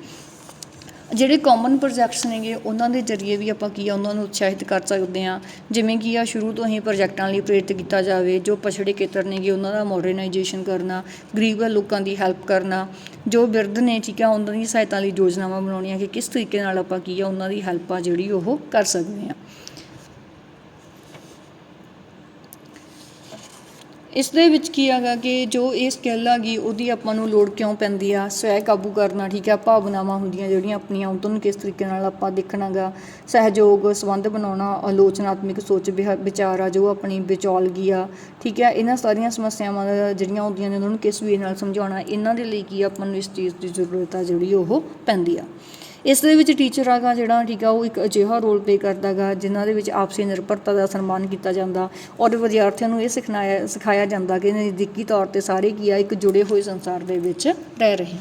ਜਿਹੜੇ ਕਾਮਨ ਪ੍ਰੋਜੈਕਟਸ ਨੇਗੇ ਉਹਨਾਂ ਦੇ ਜ਼ਰੀਏ ਵੀ ਆਪਾਂ ਕੀ ਆ ਉਹਨਾਂ ਨੂੰ ਉਤਸ਼ਾਹਿਤ ਕਰ ਸਕਦੇ ਹਾਂ। ਜਿਵੇਂ ਕਿ ਆ ਸ਼ੁਰੂ ਤੋਂ ਹੀ ਪ੍ਰੋਜੈਕਟਾਂ ਲਈ ਪ੍ਰੇਰਿਤ ਕੀਤਾ ਜਾਵੇ। ਜੋ ਪਛੜੇ ਖੇਤਰ ਨੇਗੇ ਉਹਨਾਂ ਦਾ ਮੋਡਰਨਾਈਜੇਸ਼ਨ ਕਰਨਾ, ਗਰੀਬ ਲੋਕਾਂ ਦੀ ਹੈਲਪ ਕਰਨਾ, ਜੋ ਬਿਰਧ ਨੇ ਠੀਕ ਆ ਉਹਨਾਂ ਦੀ ਸਹਾਇਤਾ ਲਈ ਯੋਜਨਾਵਾਂ ਬਣਾਉਣੀਆਂ ਕਿ ਕਿਸ ਤਰੀਕੇ ਨਾਲ ਆਪਾਂ ਕੀ ਆ ਉਹਨਾਂ ਦੀ ਹੈਲਪ ਆ ਜਿਹੜੀ ਉਹ ਕਰ ਸਕਦੇ ਹਾਂ। ਇਸ ਦੇ ਵਿੱਚ ਕੀ ਹੈਗਾ ਕਿ ਜੋ ਇਹ ਸਕਿੱਲ ਹੈਗੀ ਉਹਦੀ ਆਪਾਂ ਨੂੰ ਲੋੜ ਕਿਉਂ ਪੈਂਦੀ ਆ, ਸਵੈ ਕਾਬੂ ਕਰਨਾ, ਠੀਕ ਆ, ਭਾਵਨਾਵਾਂ ਹੁੰਦੀਆਂ ਜਿਹੜੀਆਂ ਆਪਣੀਆਂ ਉਹਨਾਂ ਨੂੰ ਕਿਸ ਤਰੀਕੇ ਨਾਲ ਆਪਾਂ ਦੇਖਣਾ ਗਾ, ਸਹਿਯੋਗ ਸੰਬੰਧ ਬਣਾਉਣਾ, ਆਲੋਚਨਾਤਮਕ ਸੋਚ ਵਿਚਾਰ ਆ ਜੋ ਆਪਣੀ ਵਿਚੋਲਗੀ ਆ, ਠੀਕ ਹੈ, ਇਹਨਾਂ ਸਾਰੀਆਂ ਸਮੱਸਿਆਵਾਂ ਜਿਹੜੀਆਂ ਹੁੰਦੀਆਂ ਨੇ ਉਹਨਾਂ ਨੂੰ ਕਿਸ ਵੇ ਨਾਲ ਸਮਝਾਉਣਾ, ਇਹਨਾਂ ਦੇ ਲਈ ਕੀ ਆਪਾਂ ਨੂੰ ਇਸ ਚੀਜ਼ ਦੀ ਜ਼ਰੂਰਤ ਆ ਜਿਹੜੀ ਉਹ ਪੈਂਦੀ ਆ। ਇਸ ਦੇ ਵਿੱਚ ਟੀਚਰ ਹੈਗਾ ਜਿਹੜਾ ਠੀਕ ਆ ਉਹ ਇੱਕ ਅਜਿਹਾ ਰੋਲ ਪਲੇ ਕਰਦਾ ਗਾ ਜਿਨ੍ਹਾਂ ਦੇ ਵਿੱਚ ਆਪਸੀ ਨਿਰਭਰਤਾ ਦਾ ਸਨਮਾਨ ਕੀਤਾ ਜਾਂਦਾ ਔਰ ਵਿਦਿਆਰਥੀਆਂ ਨੂੰ ਇਹ ਸਿਖਾਇਆ ਜਾਂਦਾ ਕਿ ਨਜ਼ਦੀਕੀ ਤੌਰ 'ਤੇ ਸਾਰੇ ਕੀ ਆ ਇੱਕ ਜੁੜੇ ਹੋਏ ਸੰਸਾਰ ਦੇ ਵਿੱਚ ਰਹਿ ਰਹੇ।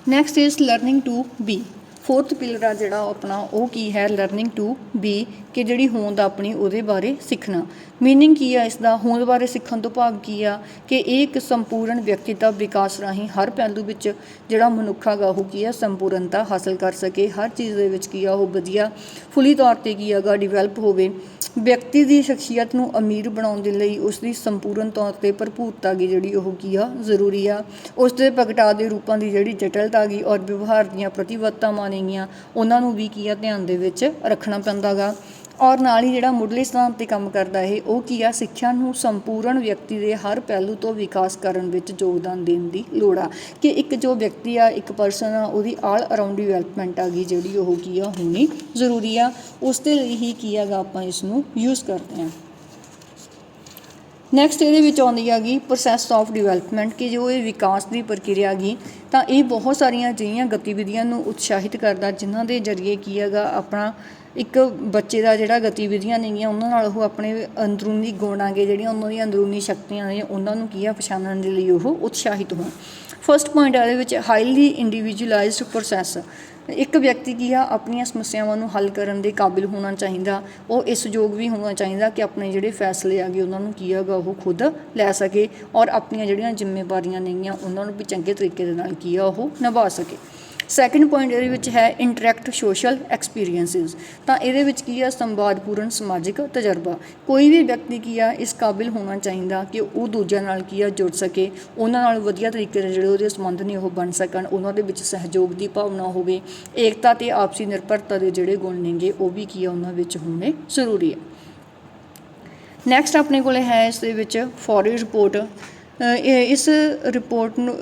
Next is learning to be. 4th pillar ਆ ਜਿਹੜਾ ਆਪਣਾ ਉਹ ਕੀ ਹੈ ਲਰਨਿੰਗ ਟੂ ਬੀ ਕਿ ਜਿਹੜੀ ਹੋਂਦ ਆਪਣੀ ਉਹਦੇ ਬਾਰੇ ਸਿੱਖਣਾ। ਮੀਨਿੰਗ ਕੀ ਆ ਇਸ ਦਾ, ਹੋਂਦ ਬਾਰੇ ਸਿੱਖਣ ਤੋਂ ਭਾਵ ਕੀ ਆ ਕਿ ਇਹ ਇੱਕ ਸੰਪੂਰਨ ਵਿਅਕਤੀਤਵ ਵਿਕਾਸ ਰਾਹੀਂ ਹਰ ਪਹਿਲੂ ਵਿੱਚ ਜਿਹੜਾ ਮਨੁੱਖ ਹੈਗਾ ਉਹ ਕੀ ਆ ਸੰਪੂਰਨਤਾ ਹਾਸਲ ਕਰ ਸਕੇ, ਹਰ ਚੀਜ਼ ਦੇ ਵਿੱਚ ਕੀ ਆ ਉਹ ਵਧੀਆ ਫੁੱਲੀ ਤੌਰ 'ਤੇ ਕੀ ਹੈਗਾ ਡਿਵੈਲਪ ਹੋਵੇ। ਵਿਅਕਤੀ ਦੀ ਸ਼ਖਸੀਅਤ ਨੂੰ ਅਮੀਰ ਬਣਾਉਣ ਦੇ ਲਈ ਉਸ ਦੀ ਸੰਪੂਰਨ ਤੌਰ 'ਤੇ ਭਰਪੂਰਤਾ ਗੀ ਜਿਹੜੀ ਉਹ ਕੀ ਆ ਜ਼ਰੂਰੀ ਆ। ਉਸ ਦੇ ਪ੍ਰਗਟਾਅ ਦੇ ਰੂਪਾਂ ਦੀ ਜਿਹੜੀ ਜਟਲਤਾ ਗੀ ਔਰ ਵਿਵਹਾਰ ਦੀਆਂ ਪ੍ਰਤੀਬੱਧਤਾਵਾਂ ਨੇਗੀਆਂ ਉਹਨਾਂ ਨੂੰ ਵੀ ਕੀ ਆ ਧਿਆਨ ਦੇ ਵਿੱਚ ਰੱਖਣਾ ਪੈਂਦਾ ਗਾ। ਔਰ ਨਾਲ ਹੀ ਜਿਹੜਾ ਮੁੱਢਲੇ ਸਥਾਨ 'ਤੇ ਕੰਮ ਕਰਦਾ ਇਹ ਉਹ ਕੀ ਆ, ਸਿੱਖਿਆ ਨੂੰ ਸੰਪੂਰਨ ਵਿਅਕਤੀ ਦੇ ਹਰ ਪਹਿਲੂ ਤੋਂ ਵਿਕਾਸ ਕਰਨ ਵਿੱਚ ਯੋਗਦਾਨ ਦੇਣ ਦੀ ਲੋੜ ਆ, ਕਿ ਇੱਕ ਜੋ ਵਿਅਕਤੀ ਆ, ਇੱਕ ਪਰਸਨ ਆ, ਉਹਦੀ ਆਲ ਅਰਾਊਂਡ ਡਿਵੈਲਪਮੈਂਟ ਆ ਗਈ ਜਿਹੜੀ ਉਹ ਕੀ ਆ ਹੋਣੀ ਜ਼ਰੂਰੀ ਆ। ਉਸ ਦੇ ਲਈ ਹੀ ਕੀ ਹੈਗਾ ਆਪਾਂ ਇਸ ਨੂੰ ਯੂਜ਼ ਕਰਦੇ ਹਾਂ। ਨੈਕਸਟ ਇਹਦੇ ਵਿੱਚ ਆਉਂਦੀ ਹੈਗੀ ਪ੍ਰੋਸੈਸ ਆਫ ਡਿਵੈਲਪਮੈਂਟ, ਕਿ ਜੋ ਇਹ ਵਿਕਾਸ ਦੀ ਪ੍ਰਕਿਰਿਆ ਹੈਗੀ ਤਾਂ ਇਹ ਬਹੁਤ ਸਾਰੀਆਂ ਅਜਿਹੀਆਂ ਗਤੀਵਿਧੀਆਂ ਨੂੰ ਉਤਸ਼ਾਹਿਤ ਕਰਦਾ ਜਿਨ੍ਹਾਂ ਦੇ ਜ਼ਰੀਏ ਕੀ ਹੈਗਾ ਆਪਣਾ ਇੱਕ ਬੱਚੇ ਦਾ ਜਿਹੜਾ ਗਤੀਵਿਧੀਆਂ ਨੇਗੀਆਂ ਉਹਨਾਂ ਨਾਲ ਉਹ ਆਪਣੇ ਅੰਦਰੂਨੀ ਗੁਣ ਆਗੇ ਜਿਹੜੀਆਂ ਉਹਨਾਂ ਦੀਆਂ ਅੰਦਰੂਨੀ ਸ਼ਕਤੀਆਂ ਨੇ ਉਹਨਾਂ ਨੂੰ ਕੀ ਆ ਪਛਾਣਨ ਦੇ ਲਈ ਉਹ ਉਤਸ਼ਾਹਿਤ ਹੋਣ। ਫਸਟ ਪੁਆਇੰਟ ਇਹਦੇ ਵਿੱਚ ਹਾਈਲੀ ਇੰਡੀਵਿਜੂਅਲਾਈਜ਼ਡ ਪ੍ਰੋਸੈਸ, ਇੱਕ ਵਿਅਕਤੀ ਕੀ ਆ ਆਪਣੀਆਂ ਸਮੱਸਿਆਵਾਂ ਨੂੰ ਹੱਲ ਕਰਨ ਦੇ ਕਾਬਿਲ ਹੋਣਾ ਚਾਹੀਦਾ, ਉਹ ਇਸ ਯੋਗ ਵੀ ਹੋਣਾ ਚਾਹੀਦਾ ਕਿ ਆਪਣੇ ਜਿਹੜੇ ਫੈਸਲੇ ਆਗੇ ਉਹਨਾਂ ਨੂੰ ਕੀ ਹੈਗਾ ਉਹ ਖੁਦ ਲੈ ਸਕੇ ਔਰ ਆਪਣੀਆਂ ਜਿਹੜੀਆਂ ਜ਼ਿੰਮੇਵਾਰੀਆਂ ਨੇਗੀਆਂ ਉਹਨਾਂ ਨੂੰ ਵੀ ਚੰਗੇ ਤਰੀਕੇ ਦੇ ਨਾਲ ਕੀ ਆ ਉਹ ਨਿਭਾ ਸਕੇ। ਸੈਕਿੰਡ ਪੁਆਇੰਟ ਇਹਦੇ ਵਿੱਚ ਹੈ ਇੰਟਰੈਕਟ ਸੋਸ਼ਲ ਐਕਸਪੀਰੀਐਂਸਿਸ, ਤਾਂ ਇਹਦੇ ਵਿੱਚ ਕੀ ਆ ਸੰਵਾਦਪੂਰਨ ਸਮਾਜਿਕ ਤਜਰਬਾ, ਕੋਈ ਵੀ ਵਿਅਕਤੀ ਕੀ ਆ ਇਸ ਕਾਬਿਲ ਹੋਣਾ ਚਾਹੀਦਾ ਕਿ ਉਹ ਦੂਜਿਆਂ ਨਾਲ ਕੀ ਆ ਜੁੜ ਸਕੇ, ਉਹਨਾਂ ਨਾਲ ਵਧੀਆ ਤਰੀਕੇ ਦੇ ਜਿਹੜੇ ਉਹਦੇ ਸੰਬੰਧ ਨੇ ਉਹ ਬਣ ਸਕਣ, ਉਹਨਾਂ ਦੇ ਵਿੱਚ ਸਹਿਯੋਗ ਦੀ ਭਾਵਨਾ ਹੋਵੇ, ਏਕਤਾ ਅਤੇ ਆਪਸੀ ਨਿਰਭਰਤਾ ਦੇ ਜਿਹੜੇ ਗੁਣ ਨੇਗੇ ਉਹ ਵੀ ਕੀ ਆ ਉਹਨਾਂ ਵਿੱਚ ਹੋਣੇ ਜ਼ਰੂਰੀ ਹੈ। ਨੈਕਸਟ ਆਪਣੇ ਕੋਲ ਹੈ ਇਸ ਦੇ ਵਿੱਚ ਫੌਰੀ ਰਿਪੋਰਟ। ਇਸ ਰਿਪੋਰਟ ਨੂੰ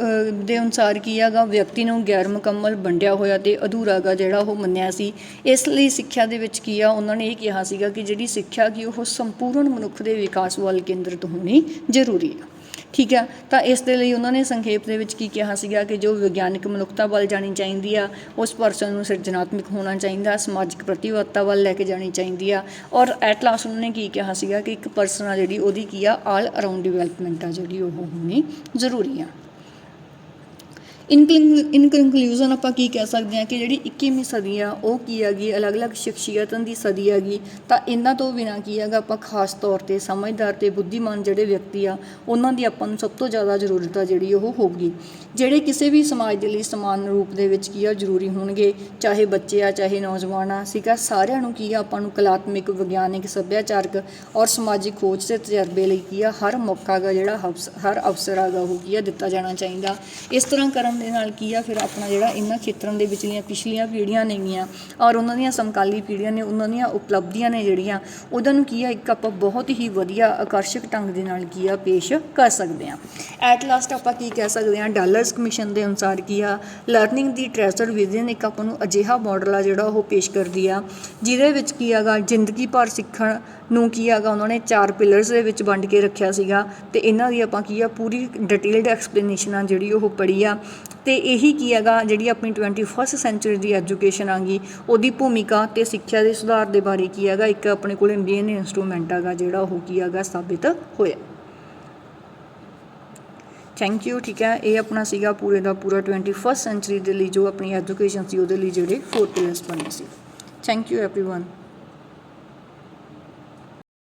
ਦੇ ਅਨੁਸਾਰ ਕੀ ਹੈਗਾ ਵਿਅਕਤੀ ਨੂੰ ਗੈਰ ਮੁਕੰਮਲ ਵੰਡਿਆ ਹੋਇਆ ਅਤੇ ਅਧੂਰਾ ਗਾ ਜਿਹੜਾ ਉਹ ਮੰਨਿਆ ਸੀ। ਇਸ ਲਈ ਸਿੱਖਿਆ ਦੇ ਵਿੱਚ ਕੀ ਆ ਉਹਨਾਂ ਨੇ ਇਹ ਕਿਹਾ ਸੀਗਾ ਕਿ ਜਿਹੜੀ ਸਿੱਖਿਆ ਕੀ ਉਹ ਸੰਪੂਰਨ ਮਨੁੱਖ ਦੇ ਵਿਕਾਸ ਵੱਲ ਕੇਂਦਰਿਤ ਹੋਣੀ ਜ਼ਰੂਰੀ ਆ। ਠੀਕ ਆ, ਤਾਂ ਇਸ ਦੇ ਲਈ ਉਹਨਾਂ ਨੇ ਸੰਖੇਪ ਦੇ ਵਿੱਚ ਕੀ ਕਿਹਾ ਸੀਗਾ ਕਿ ਜੋ ਵਿਗਿਆਨਿਕ ਮਨੁੱਖਤਾ ਵੱਲ ਜਾਣੀ ਚਾਹੀਦੀ ਆ, ਉਸ ਪਰਸਨ ਨੂੰ ਸਿਰਜਣਾਤਮਕ ਹੋਣਾ ਚਾਹੀਦਾ, ਸਮਾਜਿਕ ਪ੍ਰਤੀਬੱਧਤਾ ਵੱਲ ਲੈ ਕੇ ਜਾਣੀ ਚਾਹੀਦੀ ਆ ਔਰ ਐਟ ਲਾਸਟ ਉਹਨਾਂ ਨੇ ਕੀ ਕਿਹਾ ਸੀਗਾ ਕਿ ਇੱਕ ਪਰਸਨ ਆ ਜਿਹੜੀ ਉਹਦੀ ਕੀ ਆ ਆਲ ਅਰਾਊਂਡ ਡਿਵੈਲਪਮੈਂਟ ਆ ਜਿਹੜੀ ਉਹ ਹੋਣੀ ਜ਼ਰੂਰੀ ਆ। ਇਨ ਕੰਕਲੂਜਨ ਆਪਾਂ ਕੀ ਕਹਿ ਸਕਦੇ ਹਾਂ ਕਿ ਜਿਹੜੀ 21ਵੀਂ ਸਦੀ ਆ ਉਹ ਕੀ ਹੈਗੀ ਅਲੱਗ-ਅਲੱਗ ਸ਼ਖਸੀਅਤਾਂ ਦੀ ਸਦੀ ਹੈਗੀ, ਤਾਂ ਇਹਨਾਂ ਤੋਂ ਬਿਨਾਂ ਕੀ ਹੈਗਾ ਆਪਾਂ ਖਾਸ ਤੌਰ 'ਤੇ ਸਮਝਦਾਰ ਅਤੇ ਬੁੱਧੀਮਾਨ ਜਿਹੜੇ ਵਿਅਕਤੀ ਆ ਉਹਨਾਂ ਦੀ ਆਪਾਂ ਨੂੰ ਸਭ ਤੋਂ ਜ਼ਿਆਦਾ ਜ਼ਰੂਰਤ ਆ ਜਿਹੜੀ ਉਹ ਹੋਊਗੀ, ਜਿਹੜੇ ਕਿਸੇ ਵੀ ਸਮਾਜ ਦੇ ਲਈ ਸਮਾਨ ਰੂਪ ਦੇ ਵਿੱਚ ਕੀ ਆ ਜ਼ਰੂਰੀ ਹੋਣਗੇ, ਚਾਹੇ ਬੱਚੇ ਆ ਚਾਹੇ ਨੌਜਵਾਨ ਆ, ਸੀਗਾ ਸਾਰਿਆਂ ਨੂੰ ਕੀ ਆ ਆਪਾਂ ਨੂੰ ਕਲਾਤਮਿਕ, ਵਿਗਿਆਨਿਕ, ਸੱਭਿਆਚਾਰਕ ਔਰ ਸਮਾਜਿਕ ਖੋਜ ਦੇ ਤਜਰਬੇ ਲਈ ਕੀ ਆ ਹਰ ਮੌਕਾ ਗਾ ਜਿਹੜਾ ਹਰ ਅਵਸਰ ਹੈਗਾ ਉਹ ਕੀ ਆ ਦਿੱਤਾ ਜਾਣਾ ਚਾਹੀਦਾ। ਇਸ ਤਰ੍ਹਾਂ ਕਰਨ ਦੇ ਨਾਲ ਕੀ ਆ ਫਿਰ ਆਪਣਾ ਜਿਹੜਾ ਇਹਨਾਂ ਖੇਤਰਾਂ ਦੇ ਵਿਚਲੀਆਂ ਪਿਛਲੀਆਂ ਪੀੜ੍ਹੀਆਂ ਨੇਗੀਆਂ ਔਰ ਉਹਨਾਂ ਦੀਆਂ ਸਮਕਾਲੀ ਪੀੜ੍ਹੀਆਂ ਨੇ ਉਹਨਾਂ ਦੀਆਂ ਉਪਲਬਧੀਆਂ ਨੇ ਜਿਹੜੀਆਂ ਉਹਨਾਂ ਨੂੰ ਕੀ ਆ ਇੱਕ ਆਪਾਂ ਬਹੁਤ ਹੀ ਵਧੀਆ ਆਕਰਸ਼ਕ ਢੰਗ ਦੇ ਨਾਲ ਕੀ ਆ ਪੇਸ਼ ਕਰ ਸਕਦੇ ਹਾਂ। ਐਟ ਲਾਸਟ ਆਪਾਂ ਕੀ ਕਹਿ ਸਕਦੇ ਹਾਂ, ਡਾਲਰਸ ਕਮਿਸ਼ਨ ਦੇ ਅਨੁਸਾਰ ਕੀ ਆ ਲਰਨਿੰਗ ਦੀ ਟ੍ਰੈਜਰ ਵਿਜ਼ਨ ਇੱਕ ਆਪਾਂ ਨੂੰ ਅਜਿਹਾ ਮਾਡਲ ਆ ਜਿਹੜਾ ਉਹ ਪੇਸ਼ ਕਰਦੀ ਆ ਜਿਹਦੇ ਵਿੱਚ ਕੀ ਹੈਗਾ ਜ਼ਿੰਦਗੀ ਭਰ ਸਿੱਖਣ ਨੂੰ ਕੀ ਹੈਗਾ ਉਹਨਾਂ ਨੇ 4 ਪਿਲਰਸ ਦੇ ਵਿੱਚ ਵੰਡ ਕੇ ਰੱਖਿਆ ਸੀਗਾ ਅਤੇ ਇਹਨਾਂ ਦੀ ਆਪਾਂ ਕੀ ਆ ਪੂਰੀ ਡਿਟੇਲਡ ਐਕਸਪਲੇਨੇਸ਼ਨ ਆ ਜਿਹੜੀ ਉਹ ਪੜ੍ਹੀ ਆ। ਅਤੇ ਇਹੀ ਕੀ ਹੈਗਾ ਜਿਹੜੀ ਆਪਣੀ 21st ਸੈਂਚੁਰੀ ਦੀ ਐਜੂਕੇਸ਼ਨ ਆ ਗਈ ਉਹਦੀ ਭੂਮਿਕਾ ਅਤੇ ਸਿੱਖਿਆ ਦੇ ਸੁਧਾਰ ਦੇ ਬਾਰੇ ਕੀ ਹੈਗਾ ਇੱਕ ਆਪਣੇ ਕੋਲ ਮੇਨ ਇੰਸਟਰੂਮੈਂਟ ਹੈਗਾ ਜਿਹੜਾ ਉਹ ਕੀ ਹੈਗਾ ਸਾਬਿਤ ਹੋਇਆ। Thank you. ਠੀਕ ਹੈ, ਇਹ ਆਪਣਾ ਸੀਗਾ ਪੂਰੇ ਦਾ ਪੂਰਾ 21st ਸੈਂਚੁਰੀ ਦੇ ਲਈ ਜੋ ਆਪਣੀ ਐਜੂਕੇਸ਼ਨ ਸੀ ਉਹਦੇ ਲਈ ਜਿਹੜੇ 4 ਪਿਲਰਸ ਬਣੇ ਸੀ। Thank you everyone.